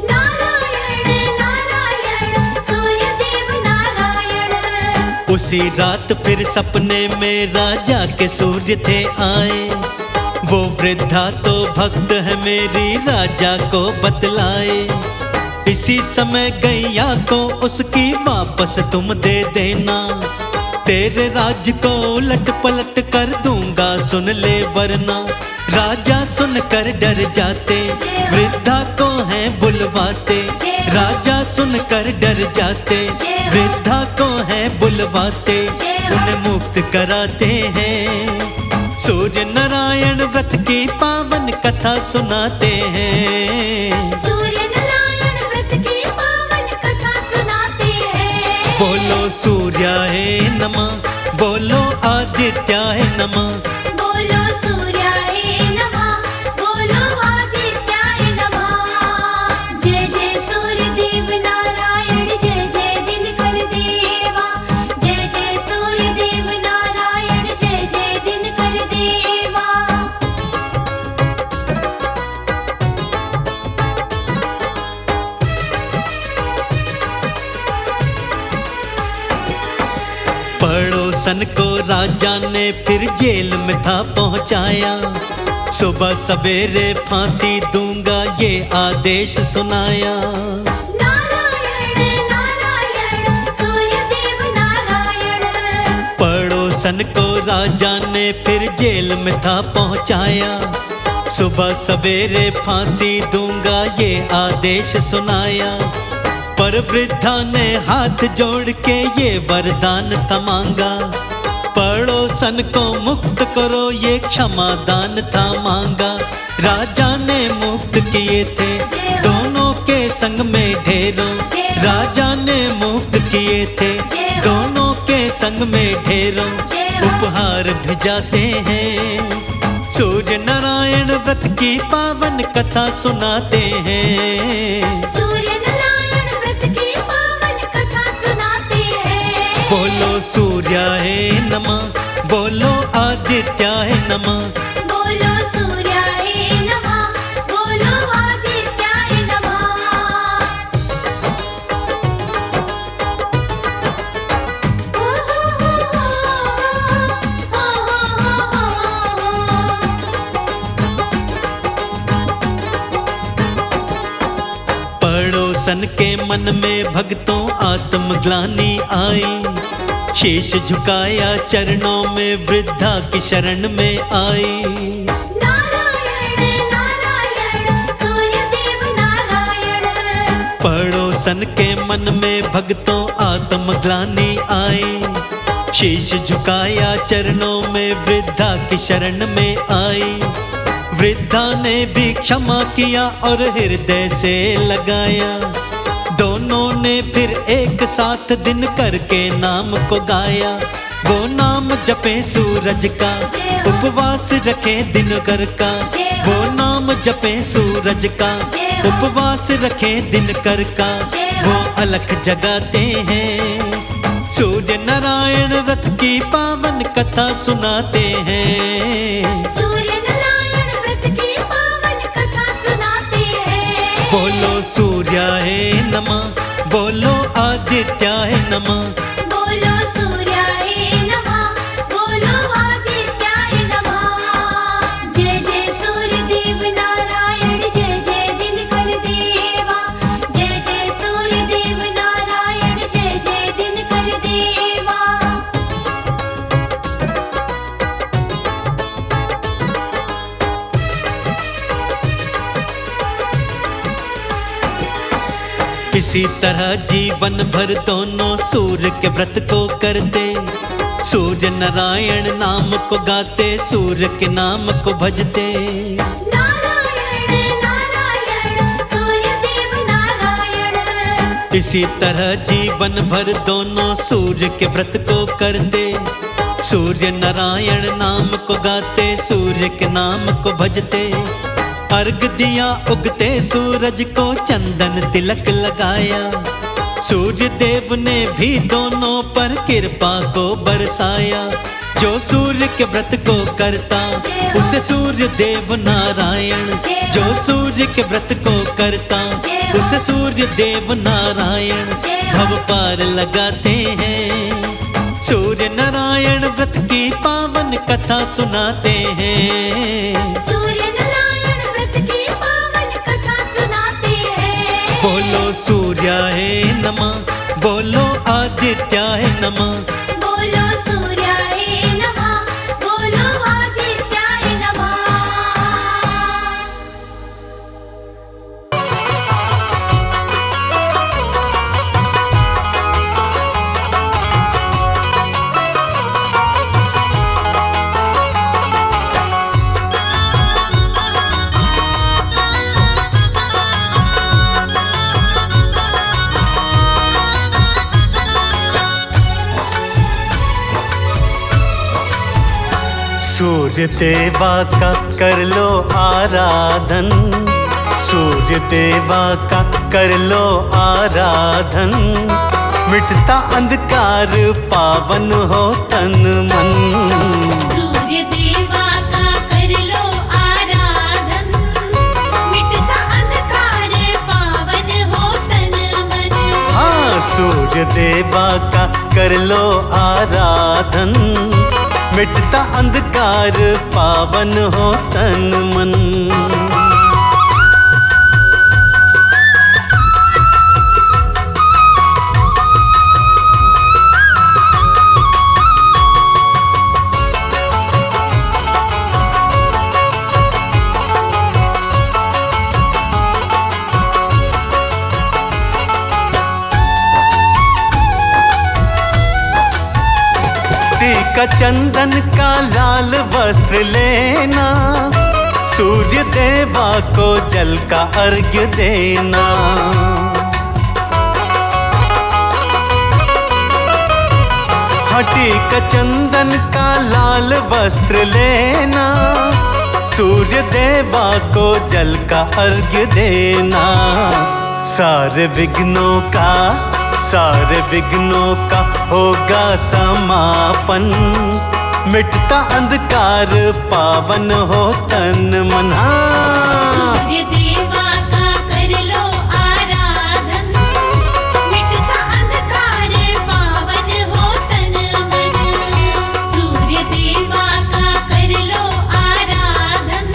D: नारायण नारायण सूर्य देव नारायण।
E: उसी रात फिर सपने में राजा के सूर्य थे आए। वो वृद्धा तो भक्त है मेरी राजा को बतलाए। इसी समय गैया को उसकी वापस तुम दे देना। तेरे राज को उलट पलट कर दूंगा सुन ले वरना। राजा सुनकर डर जाते वृद्धा को हैं बुलवाते। राजा सुनकर डर जाते वृद्धा को हैं बुलवाते। उन्हें मुक्त कराते हैं सूर्य नारायण व्रत की पावन कथा सुनाते हैं।
D: सूर्य नारायण व्रत की पावन कथा सुनाते हैं।
E: बोलो सूर्याय नमः, बोलो आदित्याय नमः।
D: बोलो सूर्याय नमः, बोलो आदित्याय नमः। जय जय सूर्य देव नारायण, जय जय दिनकर देवा। जय जय सूर्य देव नारायण, जय जय दिनकर देवा।
E: पड़ोसन को राजा ने फिर जेल में था पहुंचाया। सुबह सवेरे फांसी दूंगा ये आदेश सुनाया।
D: नारायण नारायण सूर्य देव नारायण।
E: पड़ोसन को राजा ने फिर जेल में था पहुंचाया। सुबह सवेरे फांसी दूंगा ये आदेश सुनाया। पर वृद्धा ने हाथ जोड़ के ये वरदान था मांगा। पड़ोसन को मुक्त करो ये क्षमादान था मांगा। राजा ने मुक्त किए थे दोनों के संग में ढेरों। राजा ने मुक्त किए थे दोनों के संग में ढेरों। उपहार भिजाते हैं सूर्य नारायण व्रत की पावन कथा सुनाते हैं।
D: सूर्य नारायण व्रत की पावन कथा सुनाते हैं।
E: बोलो सूर्याय नमः, बोलो आदित्याय नमः।
D: बोलो सूर्याय नमः, बोलो आदित्याय नमः। ओ हो हो।
E: पड़ोसन के मन में भक्तों आत्मग्लानि आई। शीश झुकाया चरणों में वृद्धा की शरण में आई।
D: नारायण नारायण सूर्य देव नारायण।
E: पड़ोसन के मन में भक्तों आत्मग्लानि आई। शीश झुकाया चरणों में वृद्धा की शरण में आई। वृद्धा ने भी क्षमा किया और हृदय से लगाया। दोनों ने फिर एक साथ दिन करके नाम को गाया। वो नाम जपे सूरज का, उपवास रखे दिनकर का। वो नाम जपे सूरज का, उपवास रखे दिनकर का। वो अलख जगाते हैं सूर्य नारायण व्रत की पावन कथा सुनाते हैं।
D: सूर्य नारायण व्रत की पावन कथा सुनाते हैं।
E: बोलो सूर्याय नमः, बोलो आदित्याय नमः।
D: बोलो सूर्याय नमः, बोलो आदित्याय नमः। जय जय सूर्य देव नारायण, जय जय दिनकर देवा। जय जय सूर्य
E: इसी तरह जीवन भर दोनों सूर्य के व्रत को करते, सूर्य नारायण नाम को गाते, सूर्य के नाम को भजते।
D: नारायण नारायण सूर्य देव नारायण।
E: इसी तरह जीवन भर दोनों सूर्य के व्रत को करते, सूर्य नारायण नाम को गाते, सूर्य के नाम को भजते। अर्घ दिया उगते सूरज को, चंदन तिलक लगाया, सूर्य देव ने भी दोनों पर कृपा को बरसाया। जो सूर्य के व्रत को करता उसे सूर्य देव नारायण, जो सूर्य के व्रत को करता उसे सूर्य देव नारायण भव पार लगाते हैं। सूर्य नारायण व्रत की पावन कथा सुनाते हैं,
D: सूर्य नारायण व्रत की पावन कथा सुनाते हैं।
E: बोलो सूर्याय नमः, बोलो आदित्याय नमः।
D: बोलो सूर्याय नमः, बोलो आदित्याय नमः।
F: सूर्य देवा का कर लो आराधन, सूर्य देवा का कर लो आराधन। मिटता अंधकार पावन हो तन मन।
D: सूर्य देवा का कर लो आराधन, मिटता अंधकार पावन हो तन मन।
F: हाँ, सूर्य देवा का कर लो आराधन, मिटता अंधकार पावन हो तन मन। टीका चंदन का लाल वस्त्र लेना, सूर्य देवा को जल का अर्घ्य देना। हाँ, टीका चंदन का लाल वस्त्र लेना, सूर्य देवा को जल का अर्घ्य देना। सारे विघ्नों का होगा समापन, मिटता अंधकार पावन हो तन मन।
D: सूर्य देवा का कर लो आराधन, मिटता अंधकार पावन हो तन मन। सूर्य देवा का कर लो आराधन,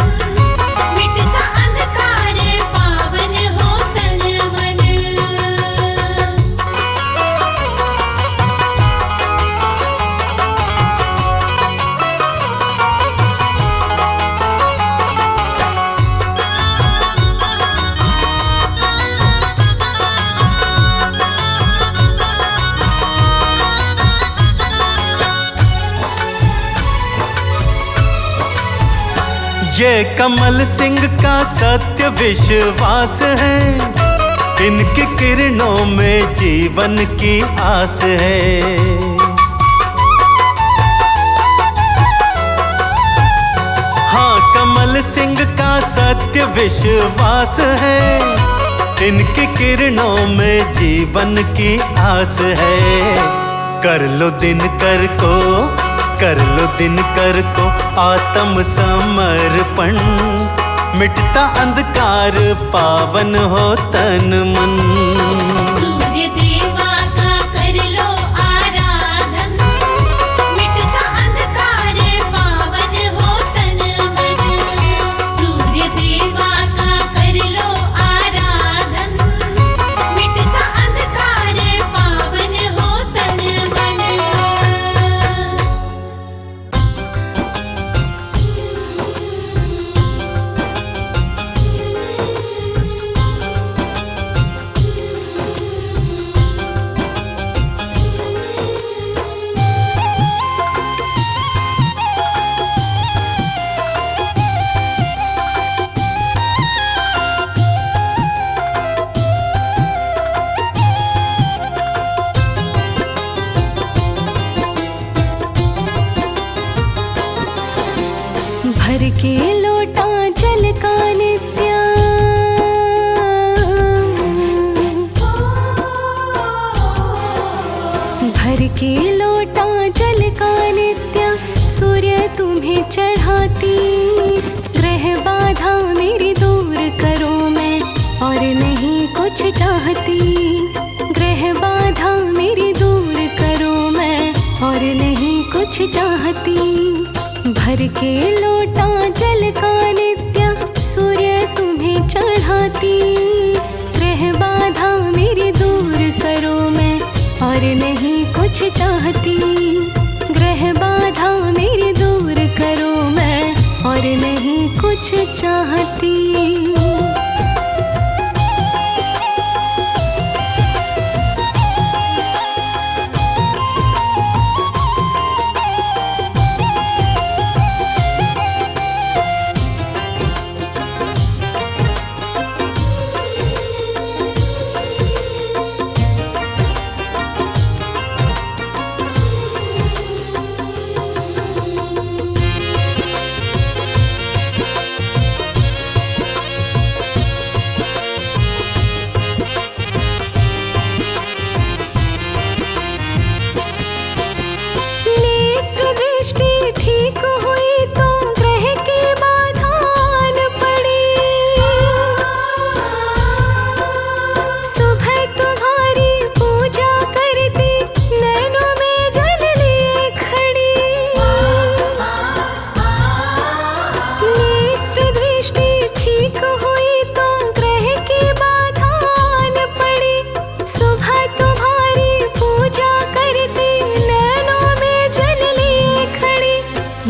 D: मिटता अंधकार पावन हो तन मन।
F: ये कमल सिंह का सत्य विश्वास है, इनकी किरणों में जीवन की आस है। हाँ, कमल सिंह का सत्य विश्वास है, इनकी किरणों में जीवन की आस है। कर लो दिनकर को आत्म समर्पण, मिटता अंधकार पावन हो तन मन।
D: सूर्य देवा का कर लो आराधन, मिटता अंधकार पावन हो तन मन। सूर्य देवा का कर लो आराधन, मिटता अंधकार पावन हो तन मन।
B: भर के लोटा जल का नित्य सूर्य तुम्हें चढ़ाती। ग्रह बाधा मेरी दूर करो मैं और नहीं कुछ चाहती। ग्रह बाधा मेरी दूर करो मैं और नहीं कुछ चाहती। भर के लोटा जल का नित्य सूर्य तुम्हें चढ़ाती। ग्रह बाधा मेरी दूर करो मैं और नहीं कुछ चाहती। ग्रह बाधा मेरी दूर करो मैं और नहीं कुछ चाहती।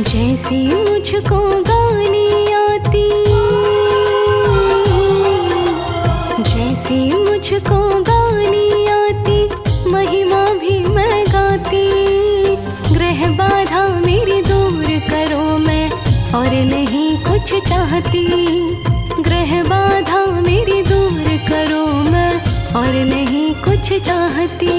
B: जैसी मुझको गानी आती, जैसी मुझको गानी आती, महिमा भी मैं गाती। ग्रह बाधा मेरी दूर करो मैं और नहीं कुछ चाहती। ग्रह बाधा मेरी दूर करो मैं और नहीं कुछ चाहती।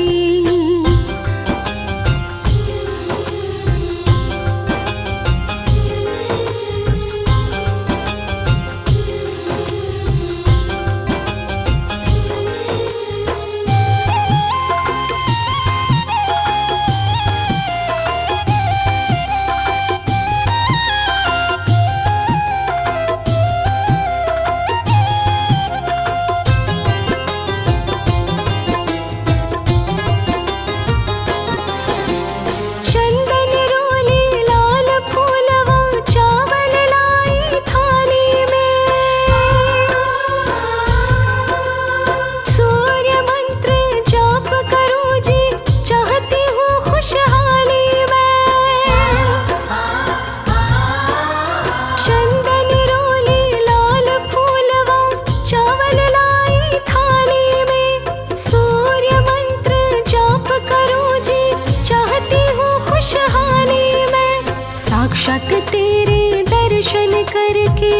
B: साक्षात तेरे दर्शन करके,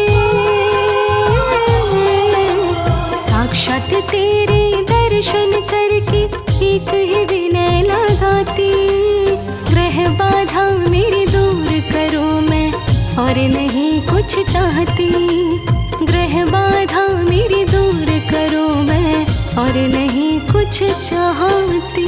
B: साक्षात तेरे दर्शन करके एक ही विनय लगाती। ग्रह बाधा मेरी दूर करो मैं और नहीं कुछ चाहती। ग्रह बाधा मेरी दूर करो मैं और नहीं कुछ चाहती।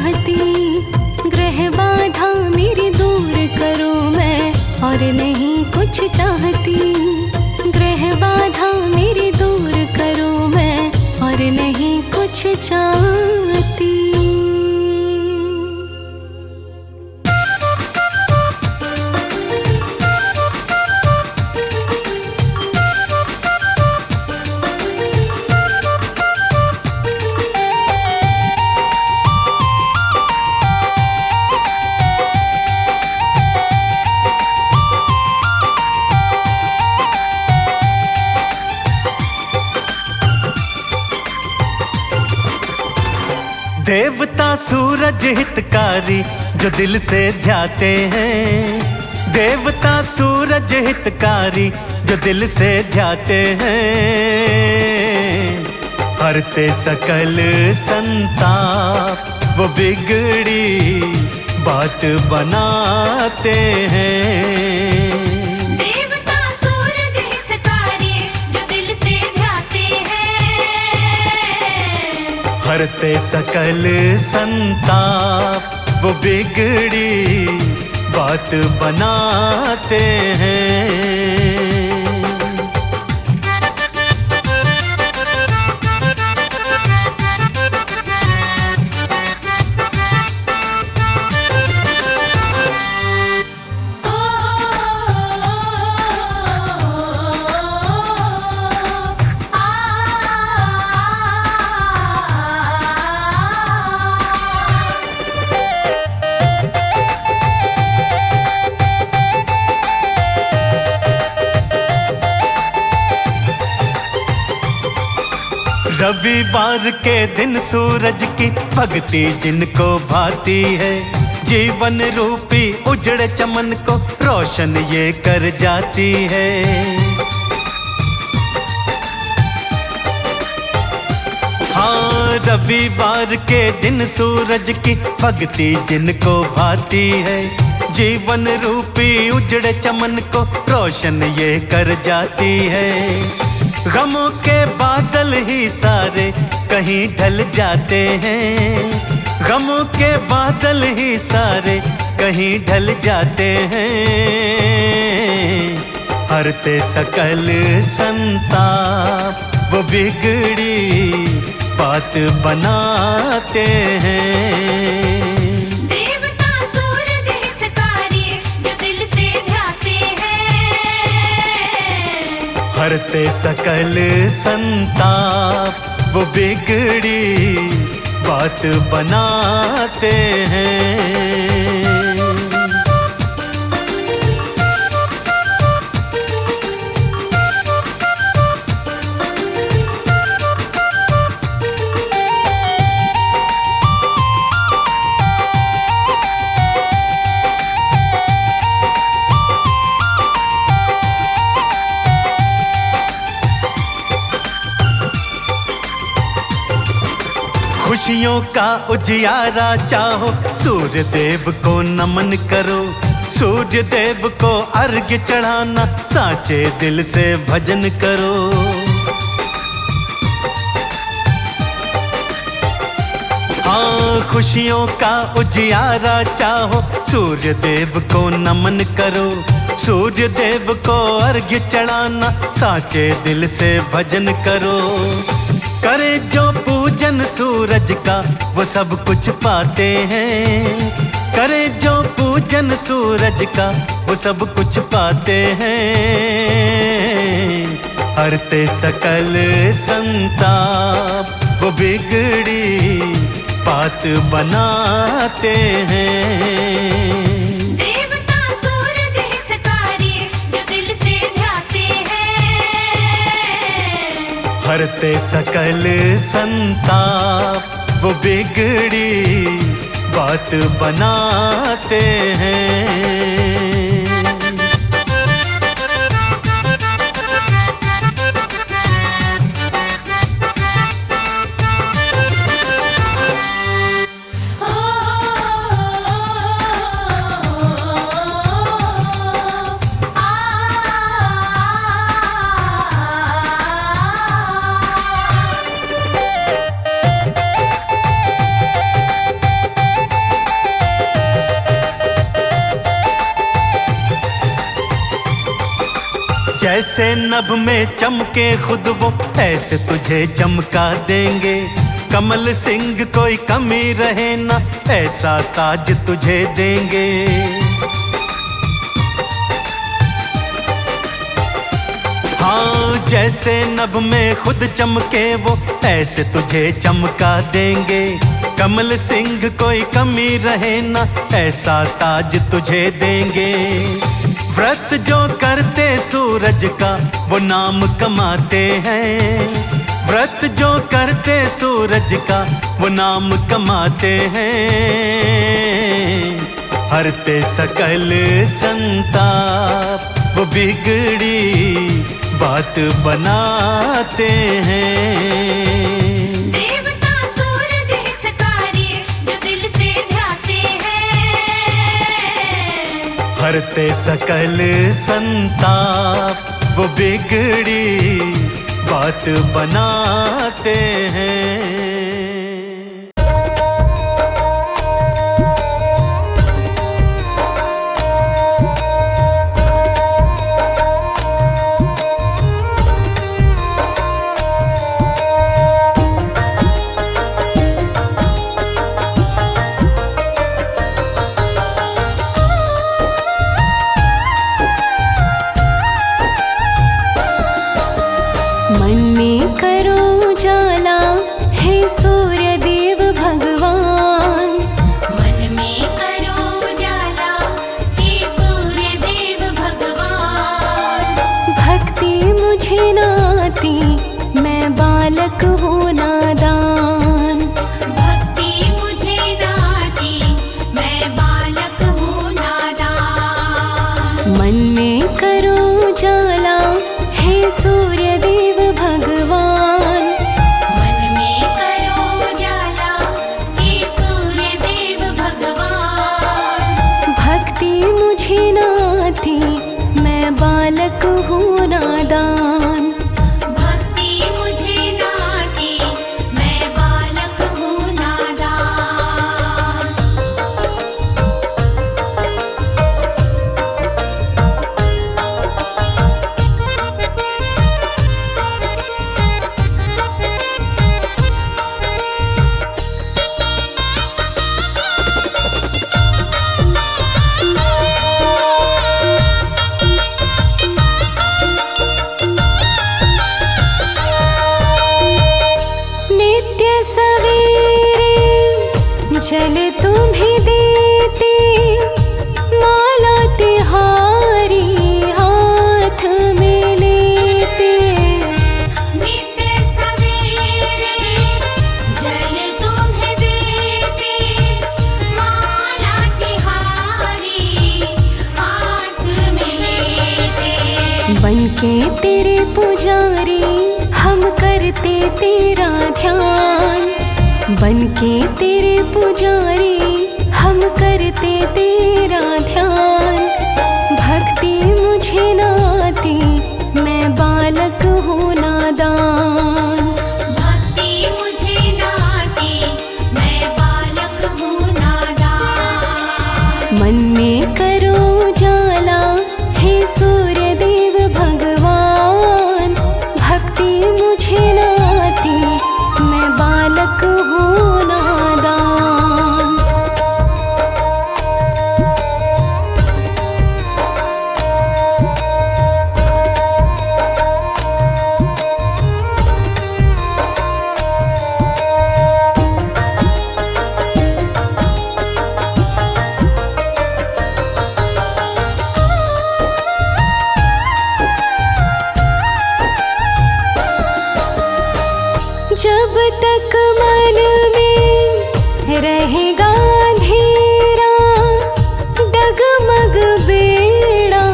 B: चाहती। ग्रह बाधा मेरी दूर करो, मैं और नहीं कुछ चाहती। ग्रह बाधा मेरी दूर करो, मैं और नहीं कुछ चाहती।
F: देवता सूरज हितकारी जो दिल से ध्याते हैं। देवता सूरज हितकारी जो दिल से ध्याते हैं। हरते सकल संताप वो बिगड़ी बात बनाते हैं।
D: देवता सूरज हितकारी जो दिल से ध्याते हैं।
F: हरते सकल संताप वो बिगड़ी बात बनाते हैं। रविवार के दिन सूरज की भक्ति जिनको भाती है। जीवन रूपी उजड़े चमन को रोशन ये कर जाती है। हाँ, रविवार के दिन सूरज की भक्ति जिनको भाती है। जीवन रूपी उजड़े चमन को रोशन ये कर जाती है। गमों के बादल ही सारे कहीं ढल जाते हैं। गमों के बादल ही सारे कहीं ढल जाते हैं। हरते सकल संताप वो बिगड़ी बात बनाते हैं।
D: देवता सूरज हितकारी जो दिल से ध्याते हैं।
F: हरते सकल संताप वो बिगड़ी बात बनाते हैं। खुशियों का उजियारा चाहो, सूर्य देव को नमन करो। सूर्य देव को अर्घ्य चढ़ाना, साचे दिल से भजन करो। हाँ, खुशियों का उजियारा चाहो, सूर्य देव को नमन करो। सूर्य देव को अर्घ्य चढ़ाना, साचे दिल से भजन करो। करे जो पूजन सूरज का वो सब कुछ पाते हैं। करे जो पूजन सूरज का वो सब कुछ पाते हैं। हरते सकल संताप वो बिगड़ी बात बनाते हैं।
D: देवता सूरज हितकारी जो दिल से ध्याते हैं।
F: हरते सकल संताप वो बिगड़ी बात बनाते हैं। जैसे नभ में चमके खुद वो ऐसे तुझे चमका देंगे। कमल सिंह कोई कमी रहे ना ऐसा ताज तुझे देंगे। हाँ, जैसे नभ में खुद चमके वो ऐसे तुझे चमका देंगे। कमल सिंह कोई कमी रहे ना ऐसा ताज तुझे देंगे। व्रत जो करते सूरज का वो नाम कमाते हैं। व्रत जो करते सूरज का वो नाम कमाते हैं। हरते सकल संताप वो बिगड़ी बात बनाते हैं।
D: देवता सूरज हितकारी जो दिल से ध्याते हैं।
F: हरते सकल संताप वो बिगड़ी बात बनाते हैं।
B: मन में करो उजाला हे सूर्य देव भगवान।
D: मन में करो उजाला हे सूर्य देव भगवान।
B: भक्ति मुझे न आती मैं बालक हूँ नादान।
D: भक्ति मुझे न आती मैं बालक हूँ नादान।
B: मन में करो उजाला हे सूर्य देव भगवान।
D: मन में करो उजाला हे सूर्य देव भगवान।
B: भक्ति मुझे न आती मैं बालक हूँ नादान।
D: भक्ति मुझे न आती मैं बालक हूँ नादान।
B: नित्य सवेरे जल तुम्हें देते माला तिहारी हाथ में लेते।
D: नित्य सवेरे जल तुम्हें देते माला तिहारी हाथ में लेते।
B: बनके तेरे पुजारी हम करते तेरा ध्यान। बनके तेरे पुजारी हम करते तेरा ध्यान। भक्ति मुझे न आती मैं बालक हूँ नादान।
D: भक्ति मुझे न आती मैं बालक हूँ नादान।
B: मन में करो उजाला हे सूर्य देव भगवान। भक्ति मुझे न आती मैं बालक हूँ नादान। जब तक मन में रहेगा अंधेरा डगमग बेड़ा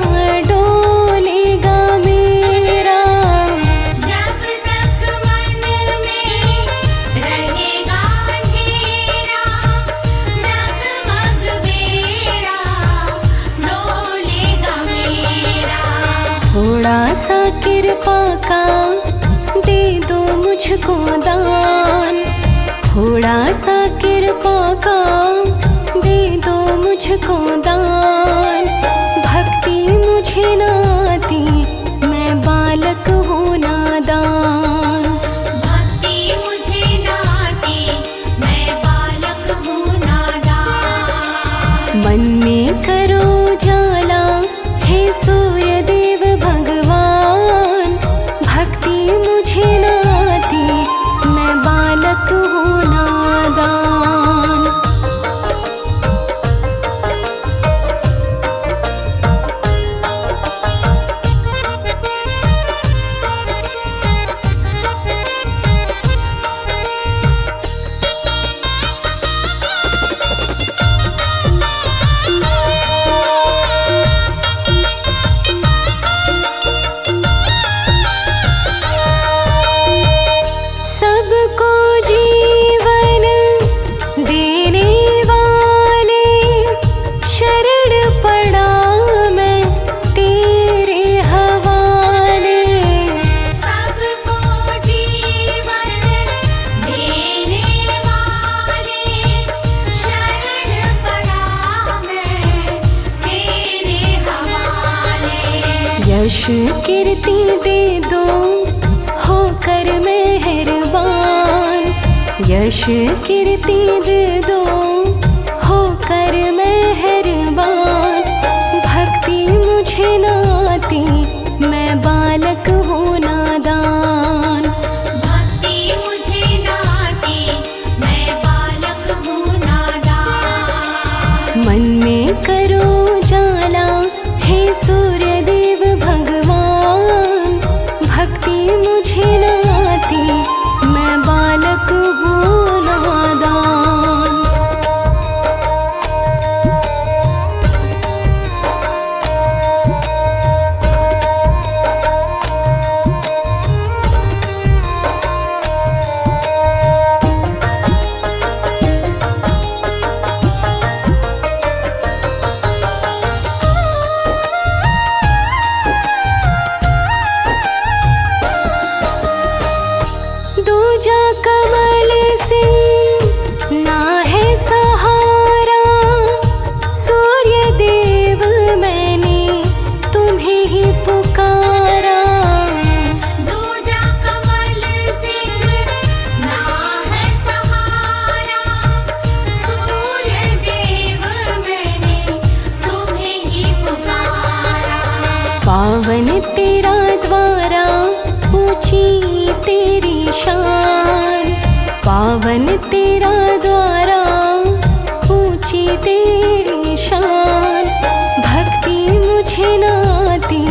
B: डोलेगा मेरा।
D: जब तक मन में रहेगा अंधेरा डगमग बेड़ा डोलेगा मेरा।
B: थोड़ा सा कृपा का दे दो मुझको दान। थोड़ा सा कृपा का दे दो मुझको दान। भक्ति मुझे न आती मैं मन में करो जाला हे सूर्य देव भगवान, भक्ति मुझे न आती मैं बालक हूँ नादान। सबको जीवन देने वाले शरण पड़ा मैं तेरे हवाले।
D: सबको जीवन देने वाले शरण पड़ा मैं तेरे हवाले।
B: यश कीर्ति दे दो होकर मेहरबान, यश कीर्ति दे दो होकर मेहरबान, भक्ति मुझे न आती मैं बालक हूँ नादान।
D: भक्ति मुझे न आती मैं बालक हूँ नादान।
B: मन में करो जाला हे सूर्य देव भगवान, भक्ति मुझे न आती मैं बालक हूँ नादान। दूजा कमल सिंह ना है सहारा, सूर्य देव मैंने तुम्हें ही पुकारा।
D: दूजा कमल सिंह ना है सहारा, सूर्य देव मैंने तुम्हें ही पुकारा।
B: पावन तेरा द्वारा ऊंची तेरी शान, पावन तेरा द्वारा ऊंची तेरी शान, भक्ति मुझे न आती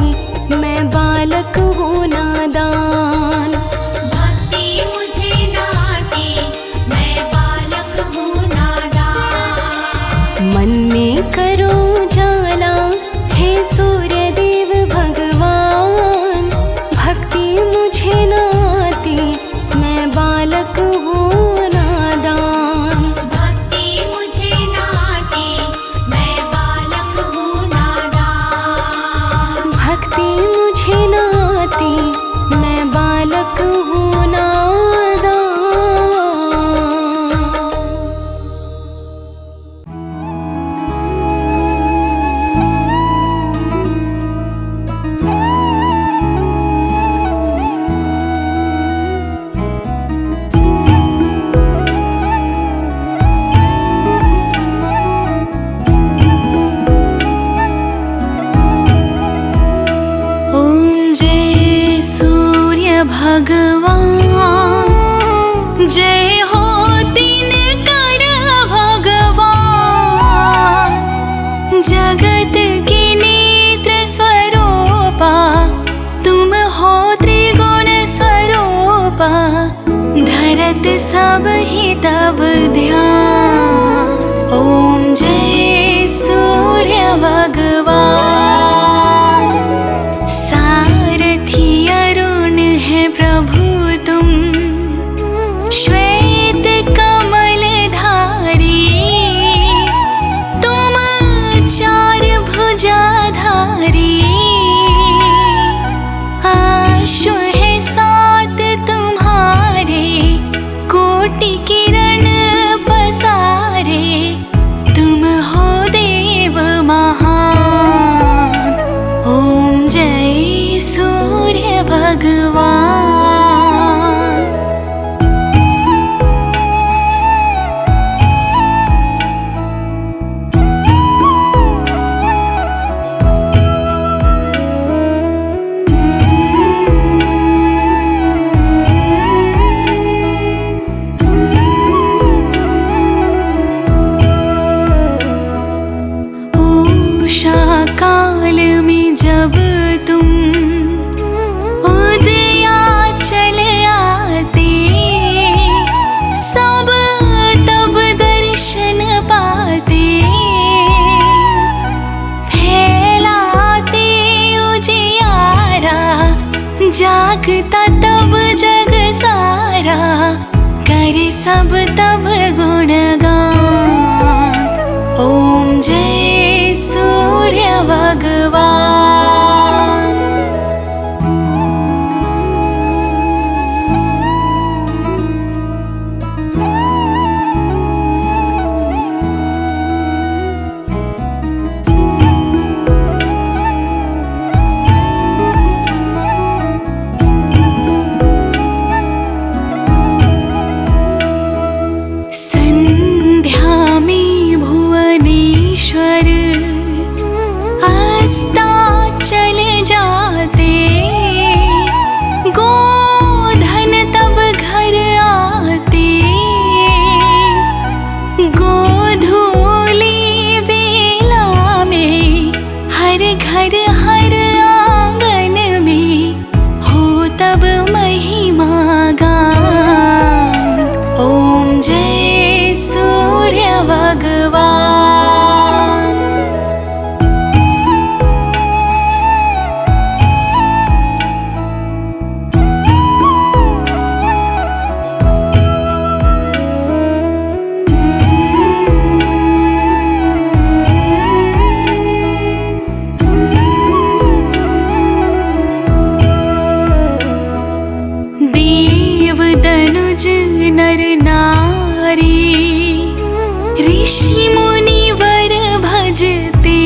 B: मैं बालक हूँ नादान।
D: भक्ति मुझे न आती मैं बालक हूँ नादान।
B: मन में करो जाला हे सूर्य देव भगवान, भक्ति मुझे न आती मैं बालक हूँ नादान।
D: भक्ति मुझे न आती मैं बालक हूँ नादान।
B: भक्ति मुझे न आती मैं बालक हूँ नादान।
G: ओम जय सूर्य भगवान, जय हो दिनकर भगवान, जगत के नेत्र स्वरूपा तुम हो त्रिगुण स्वरूपा, धरत सब ही तब ध्यान। ओम जय सूर्य भगवान, सारथी अरुण है प्रभु तुम, श्वेत कमल धारी तुम, चार भुजाधारी, आशु है साथ तुम्हारे, कोटि किरण पसारे, जागता तब जग सारा, करे सब तब गुणगान। ओम जय सूर्य भगवान। चल जाते गोधन तब घर आते, गोधूली बेला में हर घर हर आंगन में हो तब महिमा गान। ओम जय सूर्य भगवान। नर नारी ऋषि मुनि वर भजते,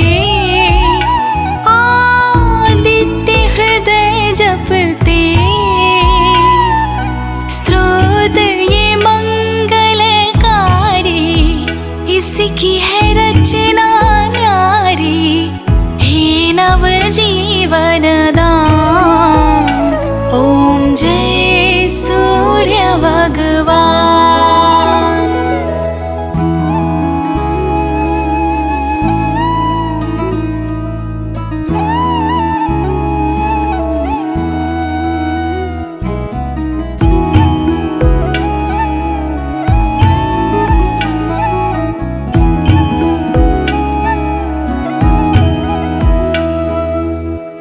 G: आदित्य हृदय जपते, स्तोत्र ये मंगलकारी, इसकी है रचना न्यारी, हे नव जीवन दान। ओम जय सूर्य भगवान।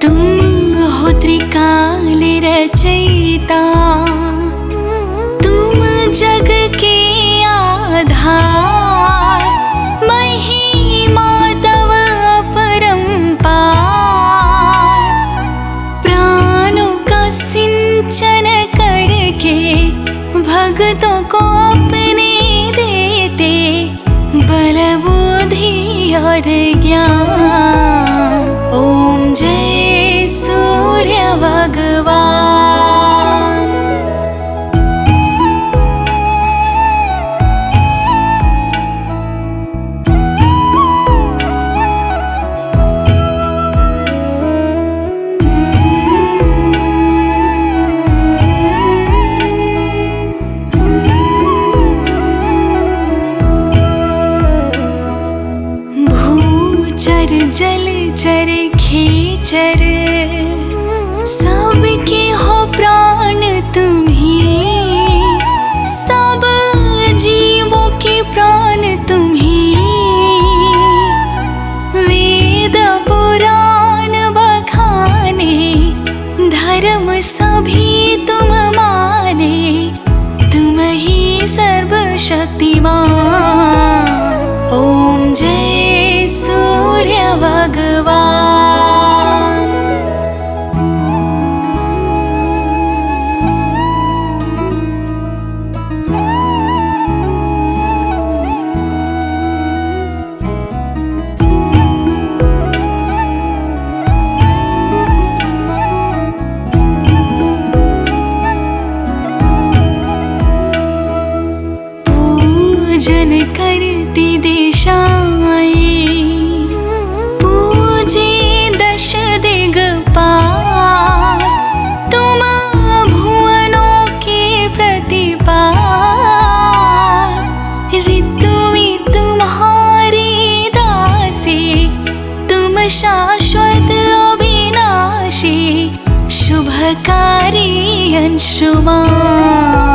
G: तुम हो त्रिकाल रचयिता, जग के आधार, महिमा तव अपरंपार। प्राणों का सिंचन करके भक्तों को अपने देते, बल बुद्धि और ज्ञान। ओम जय सूर्य भगवान। जल चर खेचर सबके हो प्राण तुम्हीं, सब जीवों के प्राण तुम्हीं। वेद पुराण बखाने, धर्म सभी तुम माने, तुम ही सर्वशक्तिमान। ओम जय सूर्य भगवान। पूजन करती दिशाएं, पूजे दश दिगपाल, तुम भुवनों के प्रतिपाल। ऋतु में तुम्हारी दासी, तुम शाश्वत अविनाशी, शुभकारी अंशुमान।